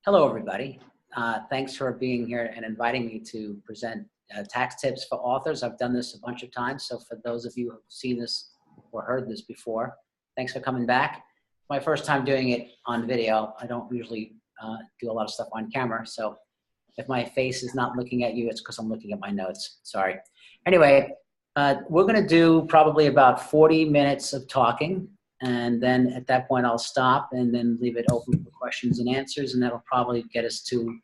Hello, everybody. Thanks for being here and inviting me to present tax tips for authors. I've done this a bunch of times, so for those of you who've seen this or heard this before, thanks for coming back. My first time doing it on video. I don't usually do a lot of stuff on camera, so if my face is not looking at you, it's because I'm looking at my notes. Sorry. Anyway, we're going to do probably about 40 minutes of talking. And then at that point, I'll stop and then leave it open for questions and answers. And that'll probably get us to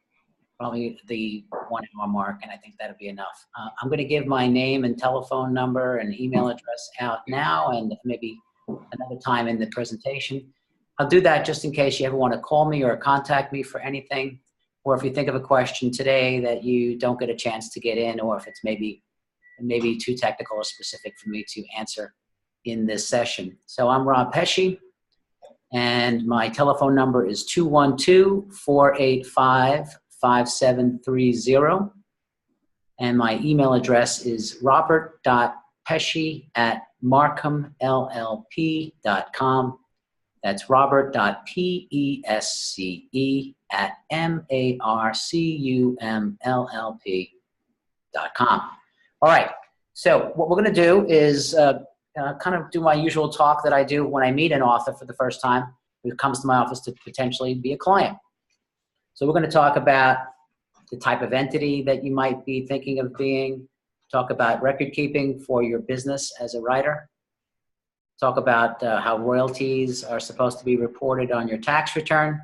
probably the 1 hour mark. And I think that'll be enough. I'm going to give my name and telephone number and email address out now and maybe another time in the presentation. I'll do that just in case you ever want to call me or contact me for anything. Or if you think of a question today that you don't get a chance to get in, or if it's maybe too technical or specific for me to answer in this session. So I'm Rob Pesce, and my telephone number is 212-485-5730, and my email address is robert.pesce@marcumllp.com. That's robert.pesce@marcumllp.com. All right, so what we're going to do is kind of do my usual talk that I do when I meet an author for the first time who comes to my office to potentially be a client. So we're going to talk about the type of entity that you might be thinking of being, talk about record keeping for your business as a writer, talk about how royalties are supposed to be reported on your tax return.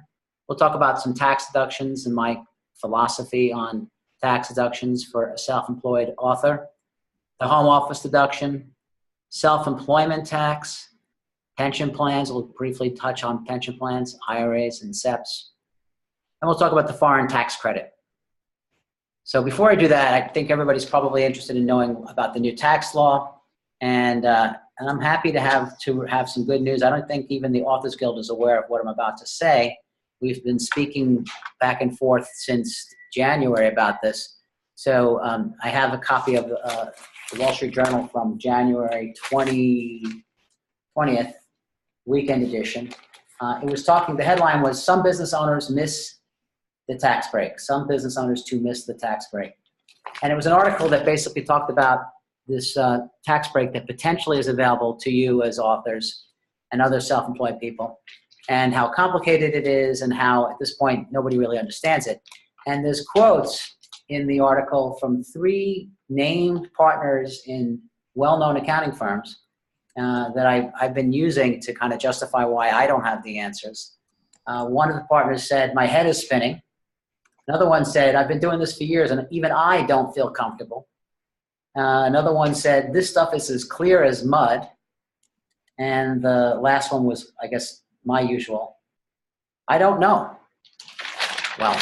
We'll talk about some tax deductions and my philosophy on tax deductions for a self-employed author, the home office deduction, self-employment tax, pension plans. We'll briefly touch on pension plans, IRAs, and SEPs. And we'll talk about the foreign tax credit. So before I do that, I think everybody's probably interested in knowing about the new tax law. And I'm happy to have some good news. I don't think even the Authors Guild is aware of what I'm about to say. We've been speaking back and forth since January about this. So I have a copy of the Wall Street Journal from January 20th, weekend edition. It was talking, the headline was, "Some business owners miss the tax break. Some business owners too miss the tax break." And it was an article that basically talked about this tax break that potentially is available to you as authors and other self-employed people, and how complicated it is, and how at this point nobody really understands it. And there's quotes in the article from 3 named partners in well-known accounting firms that I've been using to kind of justify why I don't have the answers. One of the partners said, "My head is spinning." Another one said, "I've been doing this for years and even I don't feel comfortable." Another one said, "This stuff is as clear as mud." And the last one was, I guess, my usual, "I don't know." Well,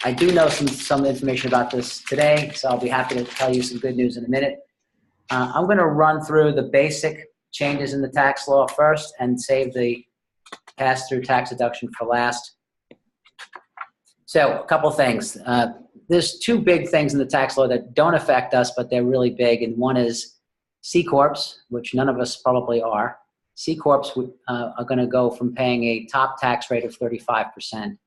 I do know some information about this today, so I'll be happy to tell you some good news in a minute. I'm going to run through the basic changes in the tax law first and save the pass-through tax deduction for last. So a couple things. There's 2 big things in the tax law that don't affect us, but they're really big, and one is C Corps, which none of us probably are. C Corps are going to go from paying a top tax rate of 35%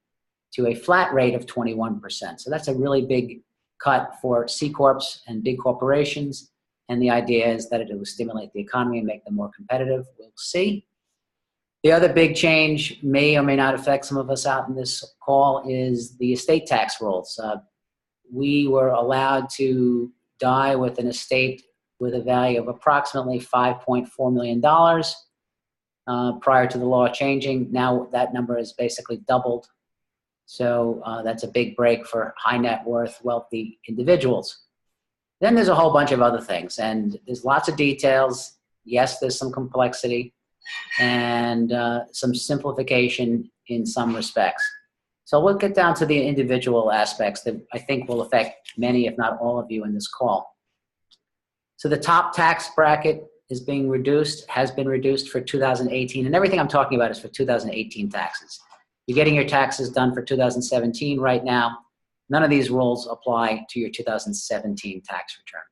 to a flat rate of 21%. So that's a really big cut for C Corps and big corporations. And the idea is that it will stimulate the economy and make them more competitive. We'll see. The other big change may or may not affect some of us out in this call is the estate tax rules. We were allowed to die with an estate with a value of approximately $5.4 million prior to the law changing. Now that number is basically doubled. So that's a big break for high net worth, wealthy individuals. Then there's a whole bunch of other things, and there's lots of details. Yes, there's some complexity and some simplification in some respects. So we'll get down to the individual aspects that I think will affect many, if not all of you in this call. So the top tax bracket is being reduced, has been reduced for 2018, and everything I'm talking about is for 2018 taxes. You're getting your taxes done for 2017 right now. None of these rules apply to your 2017 tax return.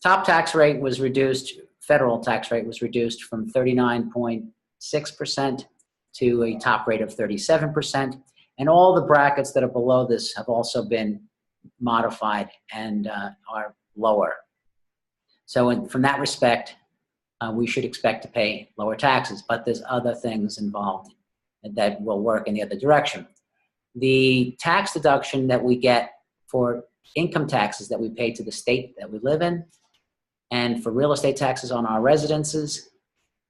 Top tax rate was reduced, federal tax rate was reduced from 39.6% to a top rate of 37%. And all the brackets that are below this have also been modified and are lower. So from that respect, we should expect to pay lower taxes, but there's other things involved that will work in the other direction. The tax deduction that we get for income taxes that we pay to the state that we live in, and for real estate taxes on our residences,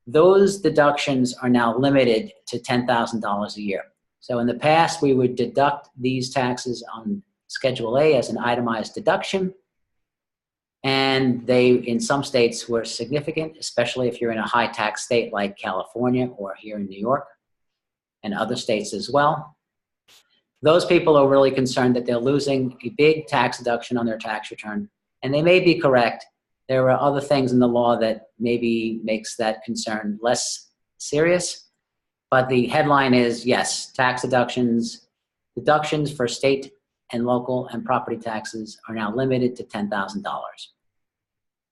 those deductions are now limited to $10,000 a year. So in the past, we would deduct these taxes on Schedule A as an itemized deduction, and they, in some states, were significant, especially if you're in a high tax state like California or here in New York, and other states as well. Those people are really concerned that they're losing a big tax deduction on their tax return, and they may be correct. There are other things in the law that maybe makes that concern less serious, but the headline is, yes, tax deductions for state and local and property taxes are now limited to $10,000.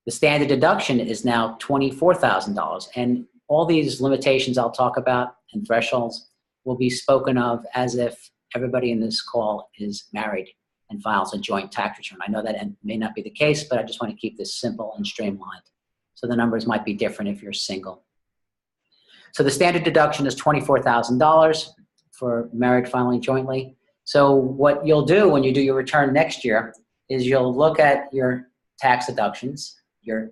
The standard deduction is now $24,000, and all these limitations I'll talk about and thresholds will be spoken of as if everybody in this call is married and files a joint tax return. I know that may not be the case, but I just want to keep this simple and streamlined. So the numbers might be different if you're single. So the standard deduction is $24,000 for married filing jointly. So what you'll do when you do your return next year is you'll look at your tax deductions, your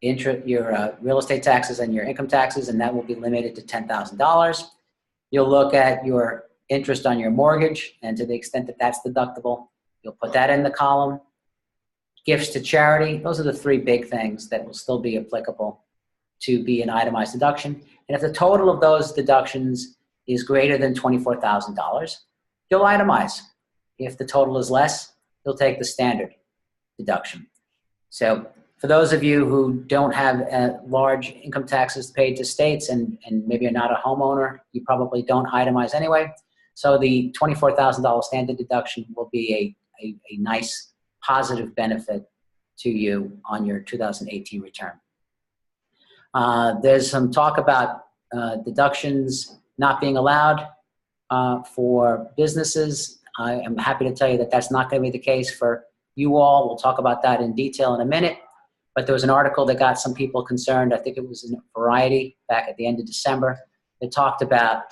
real estate taxes and your income taxes, and that will be limited to $10,000. You'll look at your interest on your mortgage, and to the extent that that's deductible, you'll put that in the column. Gifts to charity, those are the three big things that will still be applicable to be an itemized deduction. And if the total of those deductions is greater than $24,000, you'll itemize. If the total is less, you'll take the standard deduction. So for those of you who don't have large income taxes paid to states and maybe you're not a homeowner, you probably don't itemize anyway. So the $24,000 standard deduction will be a nice positive benefit to you on your 2018 return. There's some talk about deductions not being allowed for businesses. I am happy to tell you that that's not going to be the case for you all. We'll talk about that in detail in a minute. But there was an article that got some people concerned. I think it was in Variety back at the end of December. It talked about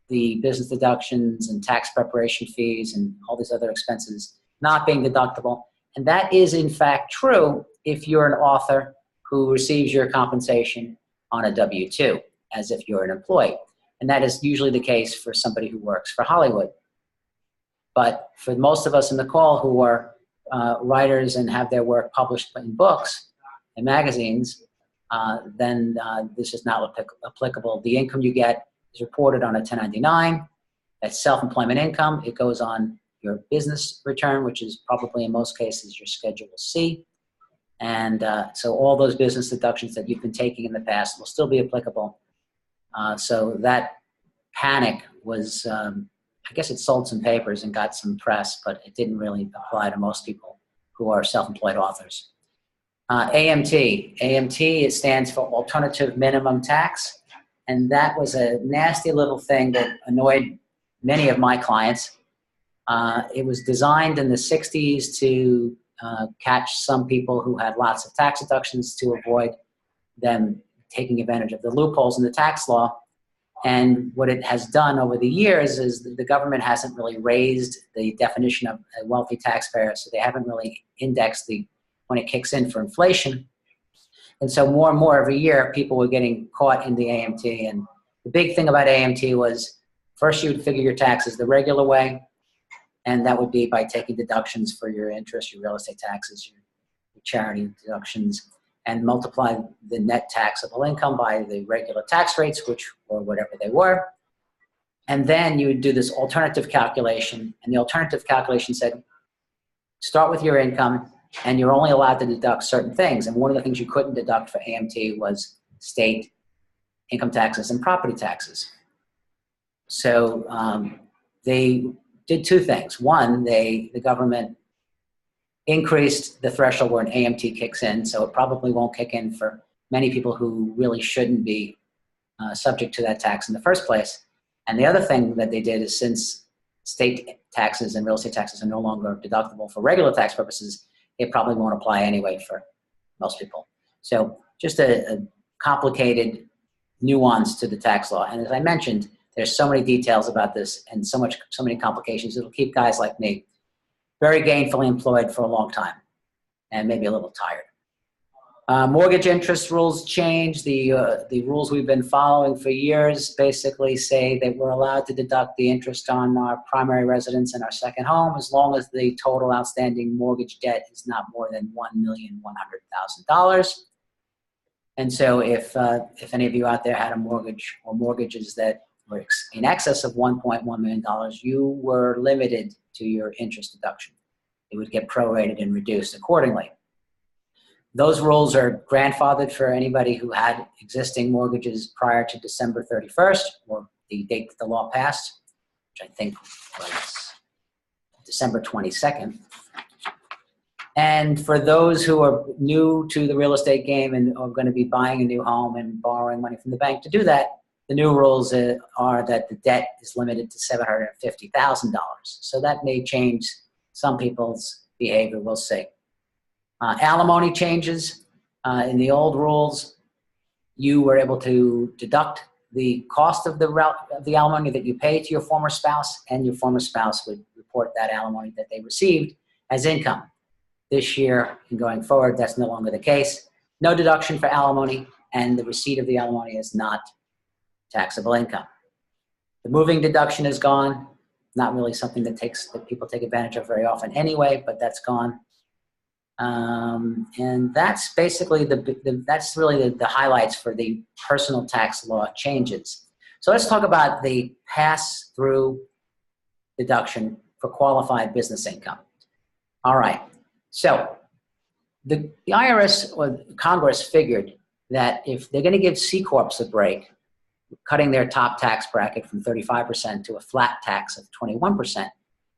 the business deductions and tax preparation fees and all these other expenses not being deductible. And that is, in fact, true if you're an author who receives your compensation on a W-2, as if you're an employee. And that is usually the case for somebody who works for Hollywood. But for most of us in the call who are writers and have their work published in books and magazines, then this is not applicable. The income you get is reported on a 1099. That's self-employment income. It goes on your business return, which is probably in most cases your Schedule C. And so all those business deductions that you've been taking in the past will still be applicable. So that panic was, I guess it sold some papers and got some press, but it didn't really apply to most people who are self-employed authors. AMT. AMT, it stands for Alternative Minimum Tax. And that was a nasty little thing that annoyed many of my clients. It was designed in the 60s to catch some people who had lots of tax deductions to avoid them taking advantage of the loopholes in the tax law. And what it has done over the years is the government hasn't really raised the definition of a wealthy taxpayer, so they haven't really indexed when it kicks in for inflation. And so more and more every year, people were getting caught in the AMT. And the big thing about AMT was first you would figure your taxes the regular way, and that would be by taking deductions for your interest, your real estate taxes, your charity deductions, and multiply the net taxable income by the regular tax rates, or whatever they were. And then you would do this alternative calculation, and the alternative calculation said, start with your income, and you're only allowed to deduct certain things. And one of the things you couldn't deduct for AMT was state income taxes and property taxes. So they did two things. One, the government increased the threshold where an AMT kicks in, so it probably won't kick in for many people who really shouldn't be subject to that tax in the first place. And the other thing that they did is, since state taxes and real estate taxes are no longer deductible for regular tax purposes, it probably won't apply anyway for most people. So just a complicated nuance to the tax law. And as I mentioned, there's so many details about this and so many complications. It'll keep guys like me very gainfully employed for a long time and maybe a little tired. Mortgage interest rules change. The rules we've been following for years basically say that we're allowed to deduct the interest on our primary residence and our second home as long as the total outstanding mortgage debt is not more than $1,100,000. And so if any of you out there had a mortgage or mortgages that were in excess of $1.1 million, you were limited to your interest deduction. It would get prorated and reduced accordingly. Those rules are grandfathered for anybody who had existing mortgages prior to December 31st, or the date that the law passed, which I think was December 22nd. And for those who are new to the real estate game and are going to be buying a new home and borrowing money from the bank to do that, the new rules are that the debt is limited to $750,000. So that may change some people's behavior, we'll see. Alimony changes. In the old rules, you were able to deduct the cost of the alimony that you paid to your former spouse, and your former spouse would report that alimony that they received as income. This year and going forward, that's no longer the case. No deduction for alimony, and the receipt of the alimony is not taxable income. The moving deduction is gone. Not really something that people take advantage of very often anyway, but that's gone. And that's basically that's really the highlights for the personal tax law changes. So let's talk about the pass-through deduction for qualified business income. All right. So the IRS or Congress figured that if they're going to give C Corps a break, cutting their top tax bracket from 35% to a flat tax of 21%,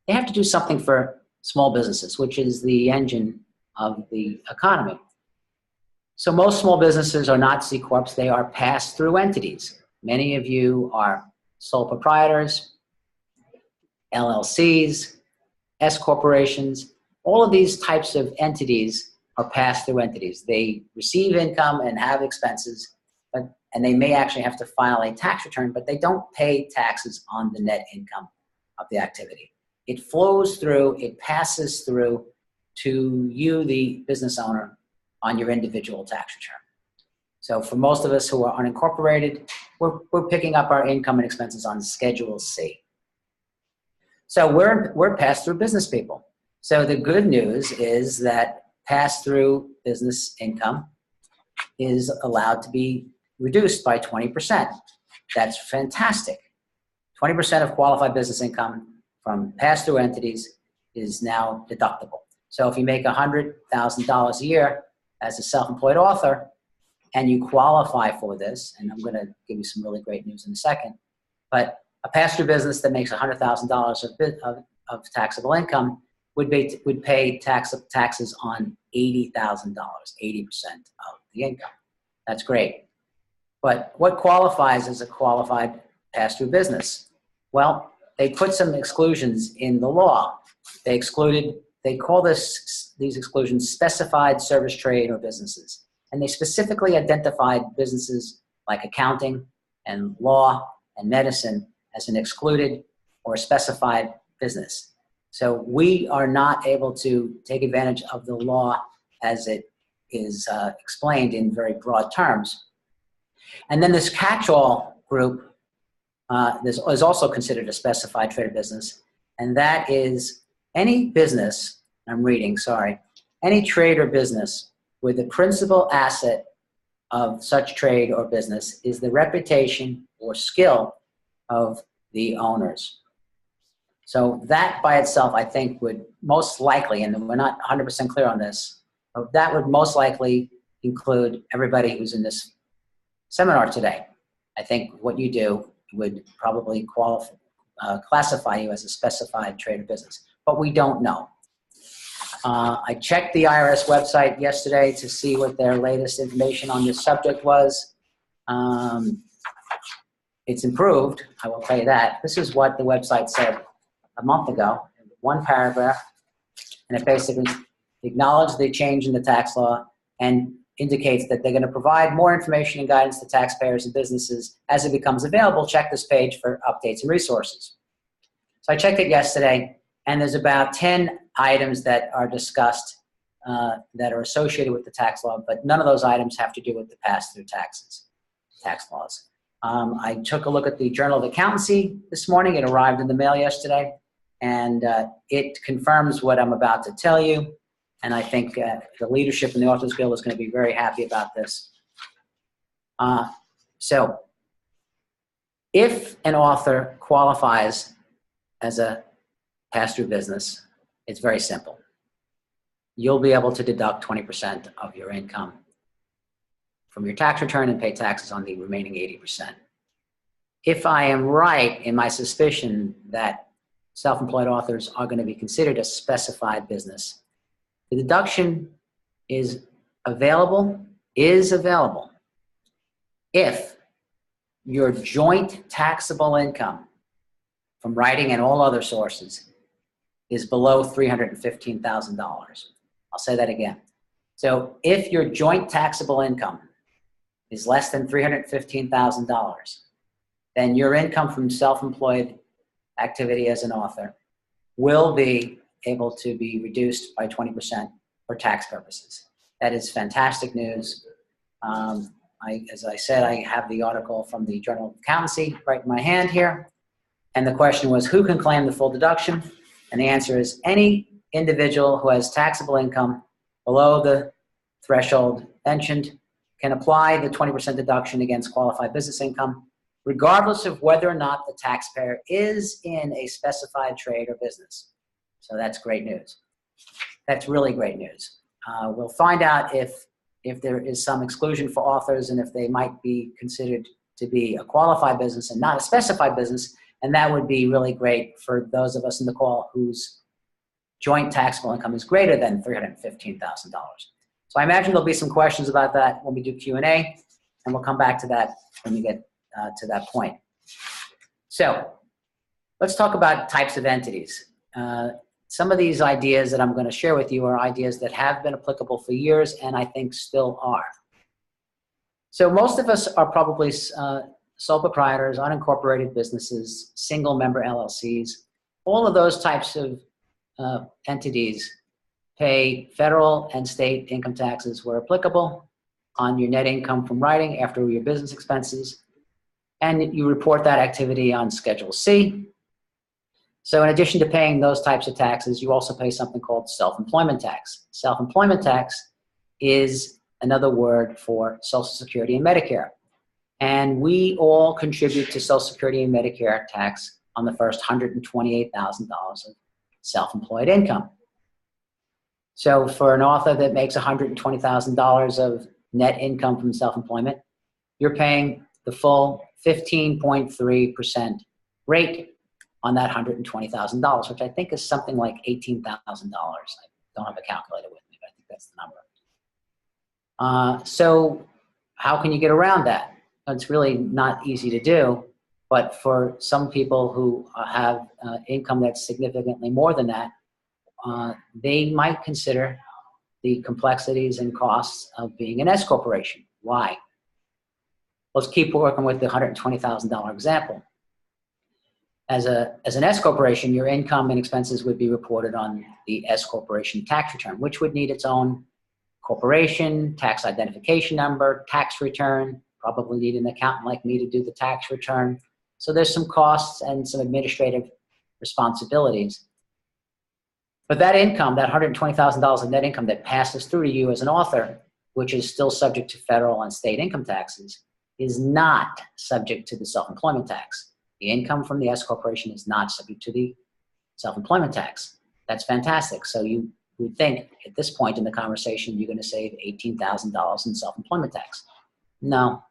they have to do something for small businesses, which is the engine of the economy. So most small businesses are not C Corps, they are pass-through entities. Many of you are sole proprietors, LLCs, S corporations. All of these types of entities are pass-through entities. They receive income and have expenses, and they may actually have to file a tax return, but they don't pay taxes on the net income of the activity. It flows through, it passes through to you, the business owner, on your individual tax return. So for most of us who are unincorporated, we're picking up our income and expenses on Schedule C. So we're pass-through business people. So the good news is that pass-through business income is allowed to be reduced by 20%. That's fantastic. 20% of qualified business income from pass-through entities is now deductible. So if you make $100,000 a year as a self-employed author and you qualify for this, and I'm going to give you some really great news in a second, but a pass-through business that makes $100,000 of taxable income would pay taxes on $80,000, 80% of the income. That's great. But what qualifies as a qualified pass-through business? Well, they put some exclusions in the law. They call these exclusions specified service trade or businesses. And they specifically identified businesses like accounting and law and medicine as an excluded or specified business. So we are not able to take advantage of the law as it is explained in very broad terms. And then this catch-all group is also considered a specified trade or business, and that is any business, any trade or business where the principal asset of such trade or business is the reputation or skill of the owners. So that by itself, I think, would most likely, and we're not 100% clear on this, but that would most likely include everybody who's in this seminar today. I think what you do would probably classify you as a specified trade or business, but we don't know. I checked the IRS website yesterday to see what their latest information on this subject was. it's improved, I will tell you that. This is what the website said a month ago, one paragraph, and it basically acknowledged the change in the tax law and indicates that they're going to provide more information and guidance to taxpayers and businesses as it becomes available. Check this page for updates and resources. So I checked it yesterday, and there's about 10 items that are discussed that are associated with the tax law, but none of those items have to do with the pass-through tax laws. I took a look at the Journal of Accountancy this morning. It arrived in the mail yesterday, and it confirms what I'm about to tell you. And I think the leadership in the Authors Guild is going to be very happy about this. So if an author qualifies as a pass-through business, it's very simple. You'll be able to deduct 20% of your income from your tax return and pay taxes on the remaining 80%. If I am right in my suspicion that self-employed authors are going to be considered a specified business, the deduction is available if your joint taxable income from writing and all other sources is below $315,000. I'll say that again. So if your joint taxable income is less than $315,000, then your income from self-employed activity as an author will be able to be reduced by 20% for tax purposes. That is fantastic news. As I said, I have the article from the Journal of Accountancy right in my hand here. And the question was, who can claim the full deduction? And the answer is any individual who has taxable income below the threshold mentioned can apply the 20% deduction against qualified business income, regardless of whether or not the taxpayer is in a specified trade or business. So that's great news. That's really great news. We'll find out if there is some exclusion for authors and if they might be considered to be a qualified business and not a specified business, and that would be really great for those of us in the call whose joint taxable income is greater than $315,000. So I imagine there'll be some questions about that when we do Q&A, and we'll come back to that when we get to that point. So let's talk about types of entities. Some of these ideas that I'm going to share with you are ideas that have been applicable for years and I think still are. So most of us are probably sole proprietors, unincorporated businesses, single member LLCs. All of those types of entities pay federal and state income taxes where applicable on your net income from writing after your business expenses, and you report that activity on Schedule C. So in addition to paying those types of taxes, you also pay something called self-employment tax. Self-employment tax is another word for Social Security and Medicare. And we all contribute to Social Security and Medicare tax on the first $128,000 of self-employed income. So for an author that makes $120,000 of net income from self-employment, you're paying the full 15.3% rate on that $120,000, which I think is something like $18,000. I don't have a calculator with me, but I think that's the number. So how can you get around that? It's really not easy to do, but for some people who have income that's significantly more than that, they might consider the complexities and costs of being an S corporation. Why? Let's keep working with the $120,000 example. As an S corporation, your income and expenses would be reported on the S corporation tax return, which would need its own corporation, tax identification number, tax return, probably need an accountant like me to do the tax return. So there's some costs and some administrative responsibilities. But that income, that $120,000 of net income that passes through to you as an author, which is still subject to federal and state income taxes, is not subject to the self-employment tax. The income from the S corporation is not subject to the self-employment tax. That's fantastic. So you would think at this point in the conversation, you're going to save $18,000 in self-employment tax. No.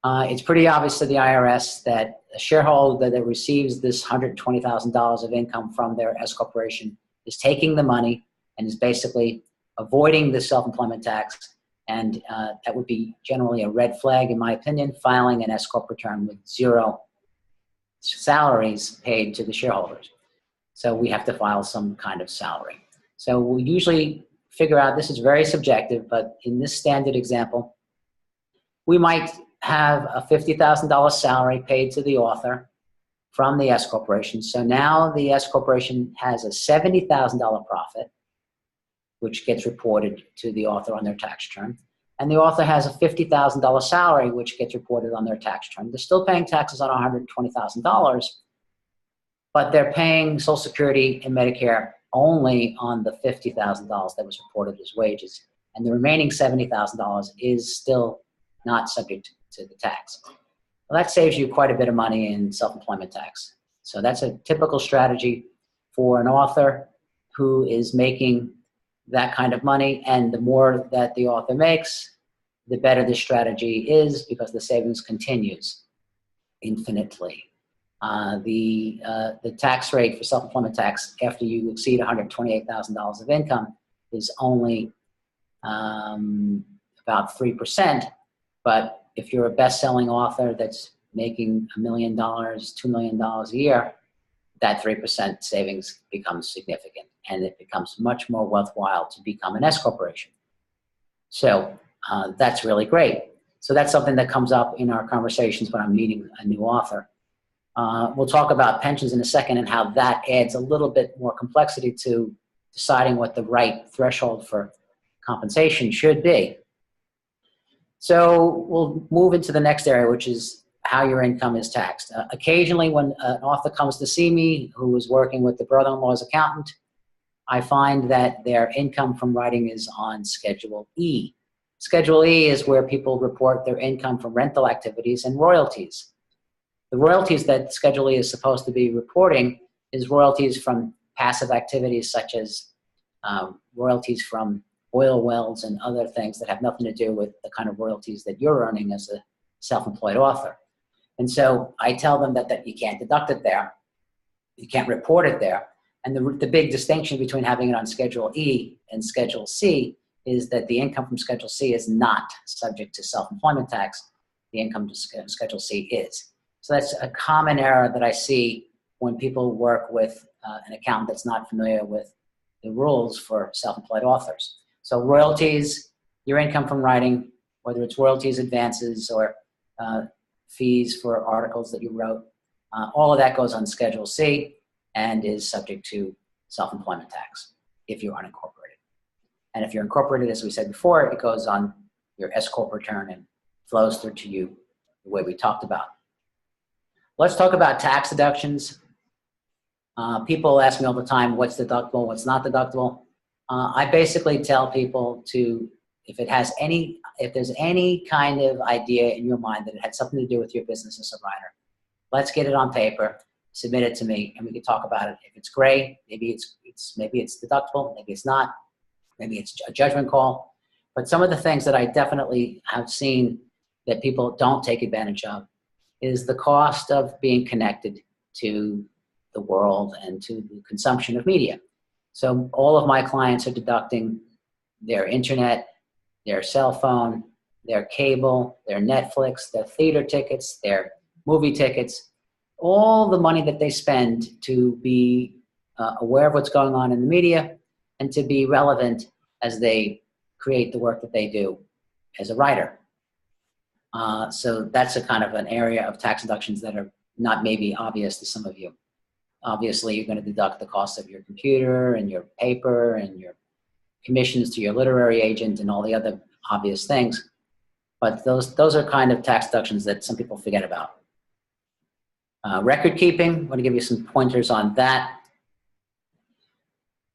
It's pretty obvious to the IRS that a shareholder that receives this $120,000 of income from their S corporation is taking the money and is basically avoiding the self-employment tax And that would be generally a red flag, in my opinion, filing an S-Corp return with 0 salaries paid to the shareholders. So we have to file some kind of salary. So we usually figure out, this is very subjective, but in this standard example, we might have a $50,000 salary paid to the author from the S corporation. So now the S corporation has a $70,000 profit, which gets reported to the author on their tax return. And the author has a $50,000 salary, which gets reported on their tax return. They're still paying taxes on $120,000, but they're paying Social Security and Medicare only on the $50,000 that was reported as wages. And the remaining $70,000 is still not subject to the tax. Well, that saves you quite a bit of money in self-employment tax. So that's a typical strategy for an author who is making that kind of money. And the more that the author makes, the better the strategy is, because the savings continues infinitely. The tax rate for self-employment tax after you exceed $128,000 of income is only about 3%. But if you're a best-selling author that's making $1 million, $2 million a year, that 3% savings becomes significant, and it becomes much more worthwhile to become an S corporation. So that's really great. So that's something that comes up in our conversations when I'm meeting a new author. We'll talk about pensions in a second and how that adds a little bit more complexity to deciding what the right threshold for compensation should be. So we'll move into the next area, which is how your income is taxed. Occasionally when an author comes to see me who is working with the brother-in-law's accountant, I find that their income from writing is on Schedule E. Schedule E is where people report their income from rental activities and royalties. The royalties that Schedule E is supposed to be reporting is royalties from passive activities such as royalties from oil wells and other things that have nothing to do with the kind of royalties that you're earning as a self-employed author. And so I tell them that you can't deduct it there, you can't report it there. And the big distinction between having it on Schedule E and Schedule C is that the income from Schedule C is not subject to self-employment tax. The income to Schedule C is. So that's a common error that I see when people work with an accountant that's not familiar with the rules for self-employed authors. So royalties, your income from writing, whether it's royalties, advances, or fees for articles that you wrote, all of that goes on Schedule C and is subject to self-employment tax if you're unincorporated. And if you're incorporated, as we said before, it goes on your S-Corp return and flows through to you the way we talked about. Let's talk about tax deductions. People ask me all the time, what's deductible, what's not deductible? I basically tell people to, if there's any kind of idea in your mind that it had something to do with your business as a writer, let's get it on paper, submit it to me, and we can talk about it. If it's gray, maybe it's deductible, maybe it's not, maybe it's a judgment call. But some of the things that I definitely have seen that people don't take advantage of is the cost of being connected to the world and to the consumption of media. So all of my clients are deducting their internet, their cell phone, their cable, their Netflix, their theater tickets, their movie tickets, all the money that they spend to be aware of what's going on in the media and to be relevant as they create the work that they do as a writer. So that's a kind of an area of tax deductions that are not maybe obvious to some of you. Obviously, you're going to deduct the cost of your computer and your paper and your commissions to your literary agent and all the other obvious things. But those are kind of tax deductions that some people forget about. Record keeping, I'm going to give you some pointers on that.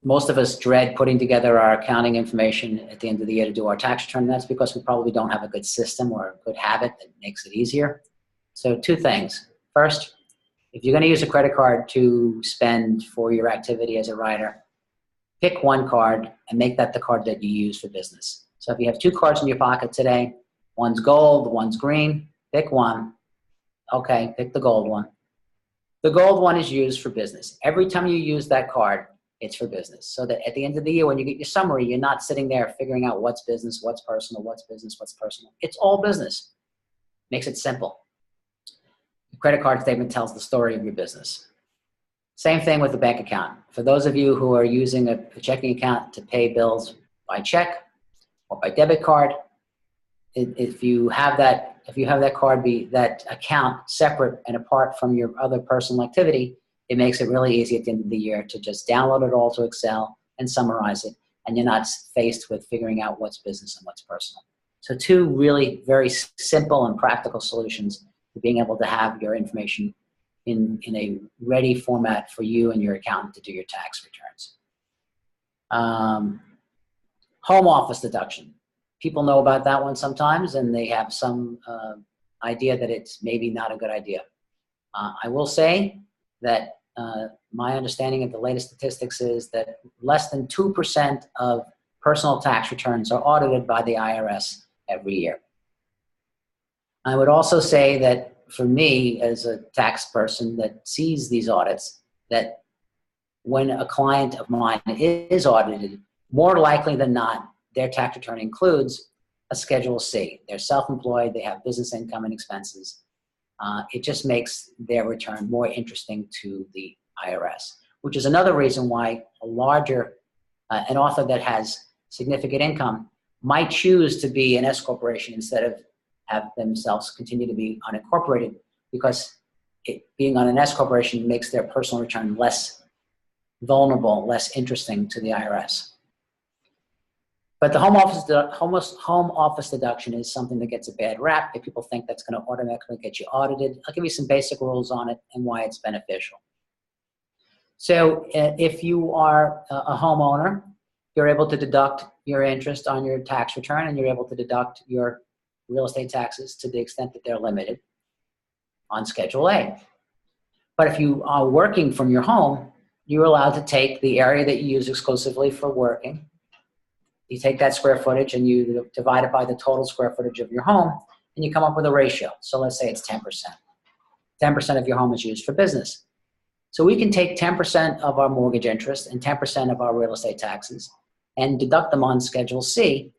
Most of us dread putting together our accounting information at the end of the year to do our tax return. That's because we probably don't have a good system or a good habit that makes it easier. So two things. First, if you're going to use a credit card to spend for your activity as a writer, pick one card and make that the card that you use for business. So if you have two cards in your pocket today, one's gold, one's green, pick one. Okay, pick the gold one. The gold one is used for business. Every time you use that card, it's for business. So that at the end of the year, when you get your summary, you're not sitting there figuring out what's business, what's personal, what's business, what's personal. It's all business. Makes it simple. The credit card statement tells the story of your business. Same thing with the bank account. For those of you who are using a checking account to pay bills by check or by debit card, if you have that account separate and apart from your other personal activity, it makes it really easy at the end of the year to just download it all to Excel and summarize it, and you're not faced with figuring out what's business and what's personal. So two really very simple and practical solutions to being able to have your information in a ready format for you and your accountant to do your tax returns. Home office deduction. People know about that one sometimes, and they have some idea that it's maybe not a good idea. I will say that my understanding of the latest statistics is that less than 2% of personal tax returns are audited by the IRS every year. I would also say that for me, as a tax person that sees these audits, that when a client of mine is audited, more likely than not, their tax return includes a Schedule C. They're self-employed, they have business income and expenses. It just makes their return more interesting to the IRS, which is another reason why an author that has significant income might choose to be an S corporation instead of have themselves continue to be unincorporated, because being on an S corporation makes their personal return less vulnerable, less interesting to the IRS. But the home office deduction is something that gets a bad rap. If people think that's going to automatically get you audited, I'll give you some basic rules on it and why it's beneficial. So if you are a homeowner, you're able to deduct your interest on your tax return, and you're able to deduct your real estate taxes to the extent that they're limited on Schedule A. But if you are working from your home, you're allowed to take the area that you use exclusively for working. You take that square footage and you divide it by the total square footage of your home, and you come up with a ratio. So let's say it's 10%. 10% of your home is used for business. So we can take 10% of our mortgage interest and 10% of our real estate taxes and deduct them on Schedule C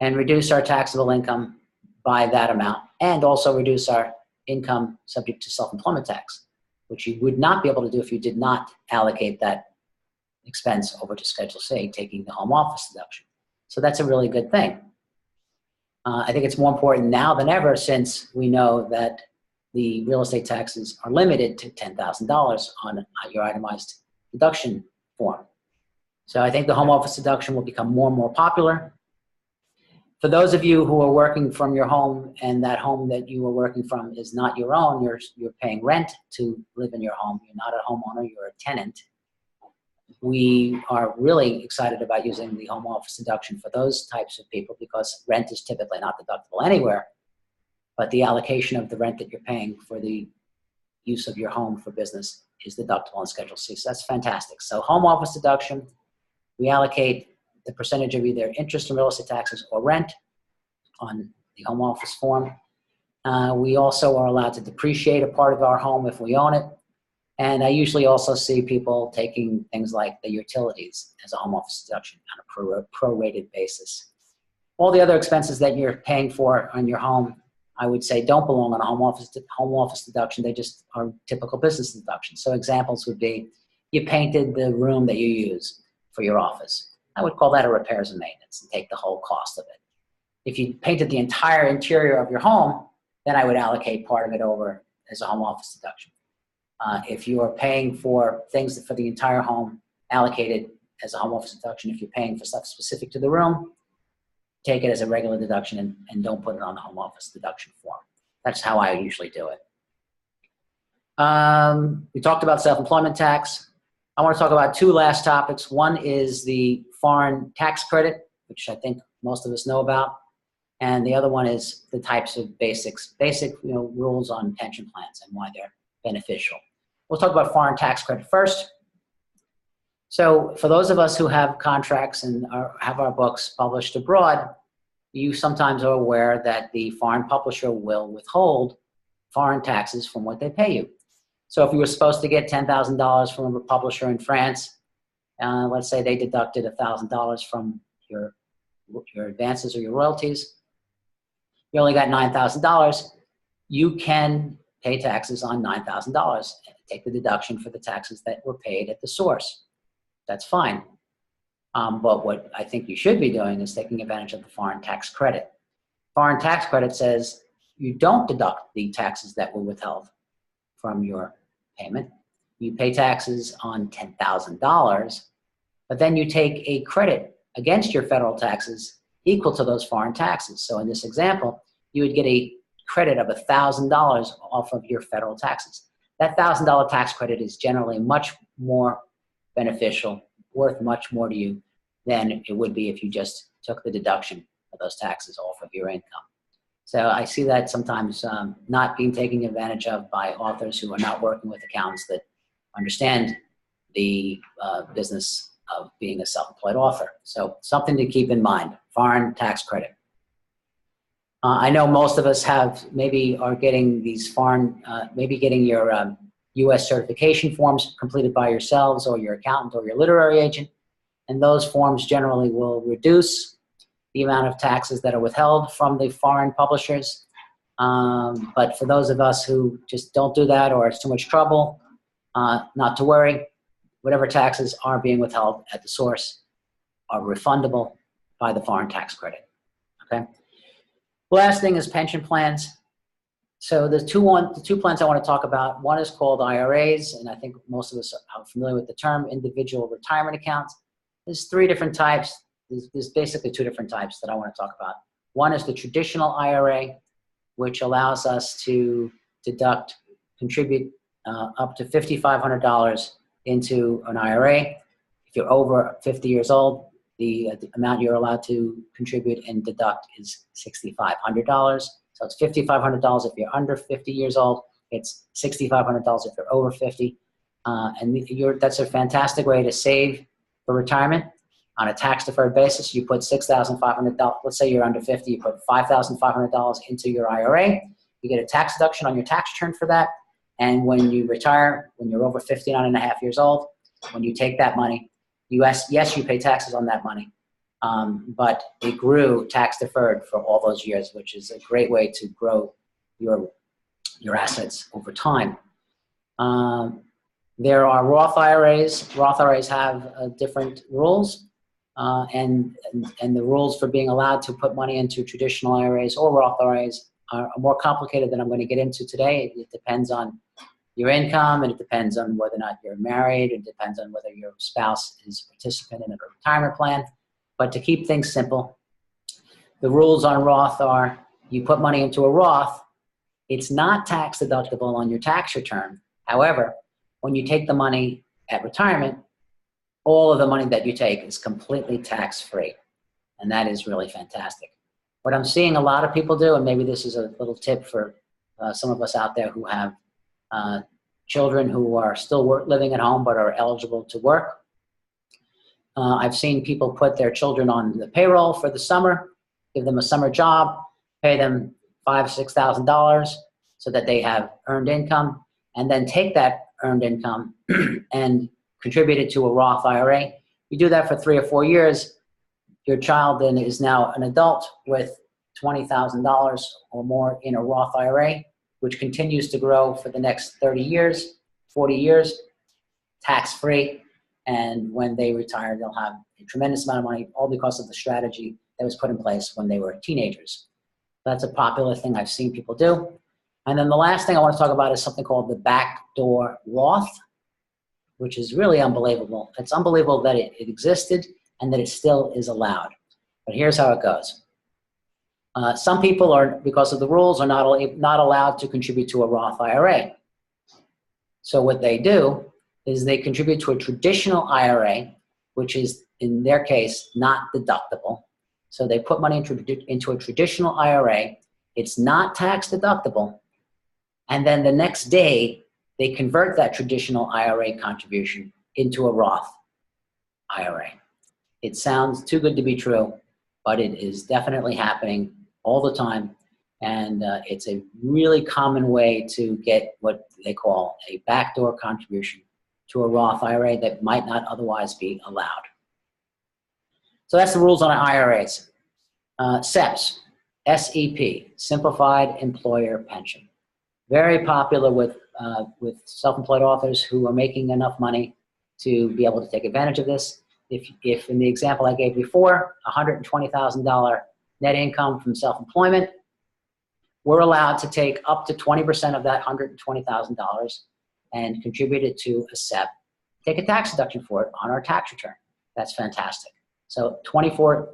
and reduce our taxable income by that amount, and also reduce our income subject to self-employment tax, which you would not be able to do if you did not allocate that expense over to Schedule C, taking the home office deduction. So that's a really good thing. I think it's more important now than ever, since we know that the real estate taxes are limited to $10,000 on your itemized deduction form. So I think the home office deduction will become more and more popular. For those of you who are working from your home, and that home that you are working from is not your own, you're paying rent to live in your home, you're not a homeowner, you're a tenant, we are really excited about using the home office deduction for those types of people, because rent is typically not deductible anywhere, but the allocation of the rent that you're paying for the use of your home for business is deductible on Schedule C. So that's fantastic. So home office deduction, we allocate the percentage of either interest in real estate taxes or rent on the home office form. We also are allowed to depreciate a part of our home if we own it. And I usually also see people taking things like the utilities as a home office deduction on a prorated basis. All the other expenses that you're paying for on your home, I would say, don't belong on a home office deduction. They just are typical business deductions. So examples would be, you painted the room that you use for your office. I would call that a repairs and maintenance and take the whole cost of it. If you painted the entire interior of your home, then I would allocate part of it over as a home office deduction. If you are paying for things for the entire home, allocated as a home office deduction. If you're paying for stuff specific to the room, take it as a regular deduction and don't put it on the home office deduction form. That's how I usually do it. We talked about self-employment tax. I want to talk about two last topics. One is the foreign tax credit, which I think most of us know about. And the other one is the types of basic rules on pension plans and why they're beneficial. We'll talk about foreign tax credit first. So for those of us who have contracts and have our books published abroad, you sometimes are aware that the foreign publisher will withhold foreign taxes from what they pay you. So if you were supposed to get $10,000 from a publisher in France, let's say they deducted $1,000 from your advances or your royalties, you only got $9,000. You can pay taxes on $9,000 and take the deduction for the taxes that were paid at the source. That's fine. But what I think you should be doing is taking advantage of the foreign tax credit. Foreign tax credit says you don't deduct the taxes that were withheld from your payment. You pay taxes on $10,000, but then you take a credit against your federal taxes equal to those foreign taxes. So in this example, you would get a credit of $1,000 off of your federal taxes. That $1,000 tax credit is generally much more beneficial, worth much more to you than it would be if you just took the deduction of those taxes off of your income. So I see that sometimes not being taken advantage of by authors who are not working with accountants that understand the business of being a self-employed author. So something to keep in mind, foreign tax credit. I know most of us are getting these foreign, maybe getting your U.S. certification forms completed by yourselves or your accountant or your literary agent. And those forms generally will reduce the amount of taxes that are withheld from the foreign publishers. But for those of us who just don't do that or it's too much trouble, not to worry. Whatever taxes are being withheld at the source are refundable by the foreign tax credit. Okay. Last thing is pension plans. So the two plans I want to talk about, one is called IRAs, and I think most of us are familiar with the term, individual retirement accounts. There's three different types. There's basically two different types that I want to talk about. One is the traditional IRA, which allows us to contribute up to $5,500 into an IRA. If you're over 50 years old, the amount you're allowed to contribute and deduct is $6,500. So it's $5,500 if you're under 50 years old. It's $6,500 if you're over 50. And that's a fantastic way to save for retirement. On a tax-deferred basis, you put $6,500. Let's say you're under 50, you put $5,500 into your IRA. You get a tax deduction on your tax return for that. And when you retire, when you're over 59 and a half years old, when you take that money, yes, you pay taxes on that money, but it grew tax-deferred for all those years, which is a great way to grow your assets over time. There are Roth IRAs. Roth IRAs have different rules. And the rules for being allowed to put money into traditional IRAs or Roth IRAs are more complicated than I'm going to get into today. It depends on your income, and it depends on whether or not you're married. It depends on whether your spouse is a participant in a retirement plan. But to keep things simple, the rules on Roth are you put money into a Roth, it's not tax deductible on your tax return. However, when you take the money at retirement, all of the money that you take is completely tax-free, and that is really fantastic. What I'm seeing a lot of people do, and maybe this is a little tip for some of us out there who have children who are still living at home but are eligible to work. I've seen people put their children on the payroll for the summer, give them a summer job, pay them $5,000, $6,000 so that they have earned income, and then take that earned income and contribute it to a Roth IRA. You do that for 3 or 4 years, your child then is now an adult with $20,000 or more in a Roth IRA, which continues to grow for the next 30 years, 40 years, tax-free. And when they retire, they'll have a tremendous amount of money, all because of the strategy that was put in place when they were teenagers. That's a popular thing I've seen people do. And then the last thing I want to talk about is something called the backdoor Roth, which is really unbelievable. It's unbelievable that it existed and that it still is allowed. But here's how it goes. Some people are, because of the rules, are not allowed to contribute to a Roth IRA. So what they do is they contribute to a traditional IRA, which is, in their case, not deductible. So they put money into a traditional IRA. It's not tax deductible. And then the next day, they convert that traditional IRA contribution into a Roth IRA. It sounds too good to be true, but it is definitely happening all the time. And it's a really common way to get what they call a backdoor contribution to a Roth IRA that might not otherwise be allowed. So that's the rules on IRAs. SEPs, SEP, Simplified Employer Pension. Very popular with self-employed authors who are making enough money to be able to take advantage of this. If in the example I gave before, $120,000 net income from self-employment, we're allowed to take up to 20% of that $120,000 and contribute it to a SEP. Take a tax deduction for it on our tax return. That's fantastic. So 20%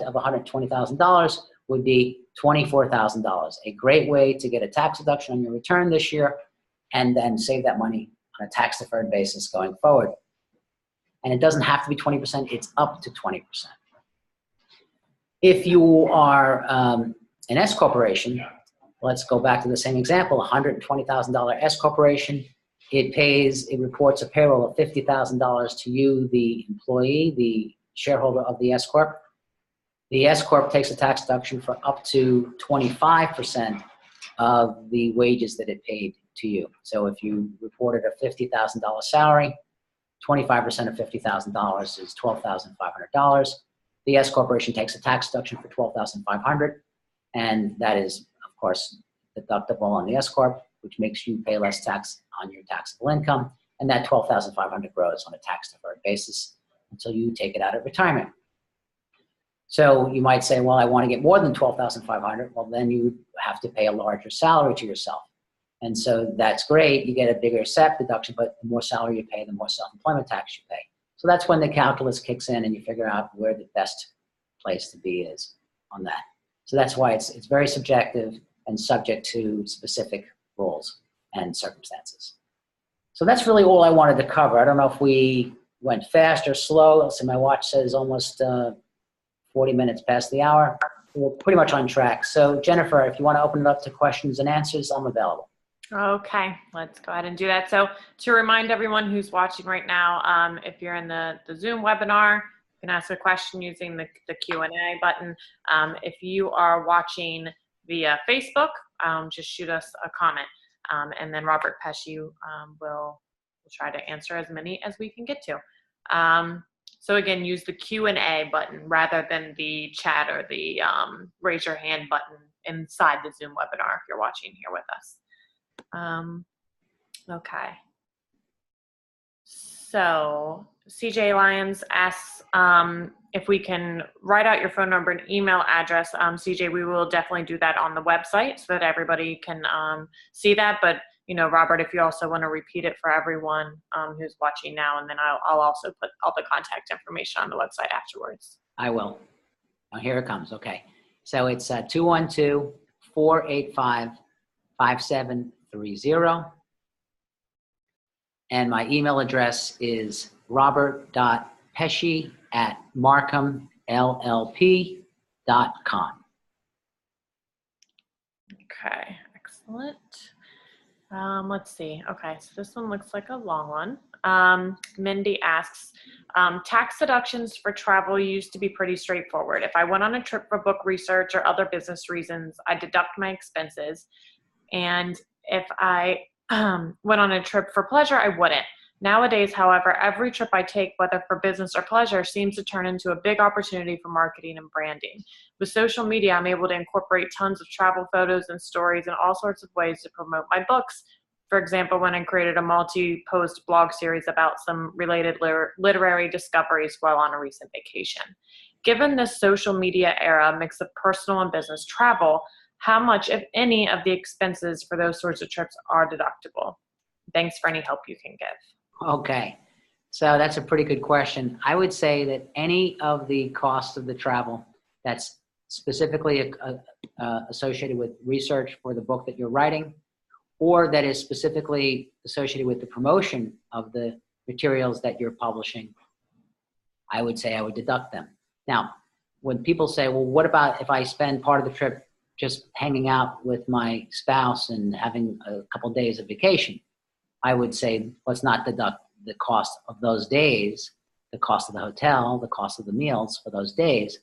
of $120,000 would be $24,000. A great way to get a tax deduction on your return this year and then save that money on a tax-deferred basis going forward. And it doesn't have to be 20%, it's up to 20%. If you are an S corporation, let's go back to the same example, $120,000 S corporation, it reports a payroll of $50,000 to you, the employee, the shareholder of the S corp. The S corp takes a tax deduction for up to 25% of the wages that it paid to you. So if you reported a $50,000 salary, 25% of $50,000 is $12,500. The S corporation takes a tax deduction for $12,500, and that is, of course, deductible on the S corp, which makes you pay less tax on your taxable income, and that $12,500 grows on a tax-deferred basis until you take it out at retirement. So you might say, well, I want to get more than $12,500. Well, then you have to pay a larger salary to yourself. And so that's great. You get a bigger SEP deduction, but the more salary you pay, the more self-employment tax you pay. So that's when the calculus kicks in and you figure out where the best place to be is on that. So that's why it's very subjective and subject to specific rules and circumstances. So that's really all I wanted to cover. I don't know if we went fast or slow. So my watch says almost 40 minutes past the hour. We're pretty much on track. So Jennifer, if you want to open it up to questions and answers, I'm available. Okay, let's go ahead and do that. So to remind everyone who's watching right now, if you're in the Zoom webinar, you can ask a question using the Q&A button. If you are watching via Facebook, just shoot us a comment. And then Robert Pesce will try to answer as many as we can get to. So again, use the Q&A button rather than the chat or the raise your hand button inside the Zoom webinar if you're watching here with us. Okay. So CJ Lyons asks if we can write out your phone number and email address. CJ, we will definitely do that on the website so that everybody can see that. But, you know, Robert, if you also want to repeat it for everyone who's watching now, and then I'll also put all the contact information on the website afterwards. I will. Oh, here it comes. Okay. So it's 212-485-5730. And my email address is robert.pesce@marcumllp.com. Okay, excellent. Let's see. Okay, so this one looks like a long one. Mindy asks, tax deductions for travel used to be pretty straightforward. If I went on a trip for book research or other business reasons, I deduct my expenses. And if I went on a trip for pleasure, I wouldn't. Nowadays, however, every trip I take, whether for business or pleasure, seems to turn into a big opportunity for marketing and branding. With social media, I'm able to incorporate tons of travel photos and stories in all sorts of ways to promote my books. For example, when I created a multi-post blog series about some related literary discoveries while on a recent vacation. Given this social media era mix of personal and business travel, how much, if any, of the expenses for those sorts of trips are deductible? Thanks for any help you can give. Okay, so that's a pretty good question. I would say that any of the costs of the travel that's specifically associated with research for the book that you're writing, or that is specifically associated with the promotion of the materials that you're publishing, I would say I would deduct them. Now, when people say, well, what about if I spend part of the trip just hanging out with my spouse and having a couple of days of vacation? I would say, let's not deduct the cost of those days, the cost of the hotel, the cost of the meals for those days.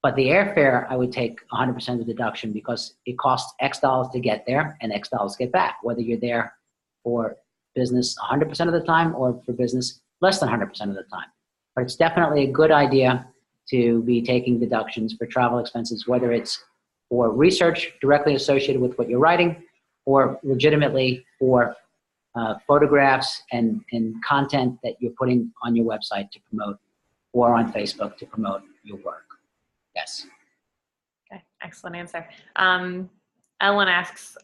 But the airfare, I would take 100% of the deduction because it costs X dollars to get there and X dollars to get back, whether you're there for business 100% of the time or for business less than 100% of the time. But it's definitely a good idea to be taking deductions for travel expenses, whether it's for research directly associated with what you're writing or legitimately for photographs and content that you're putting on your website to promote or on Facebook to promote your work. Yes. Okay, excellent answer. Ellen asks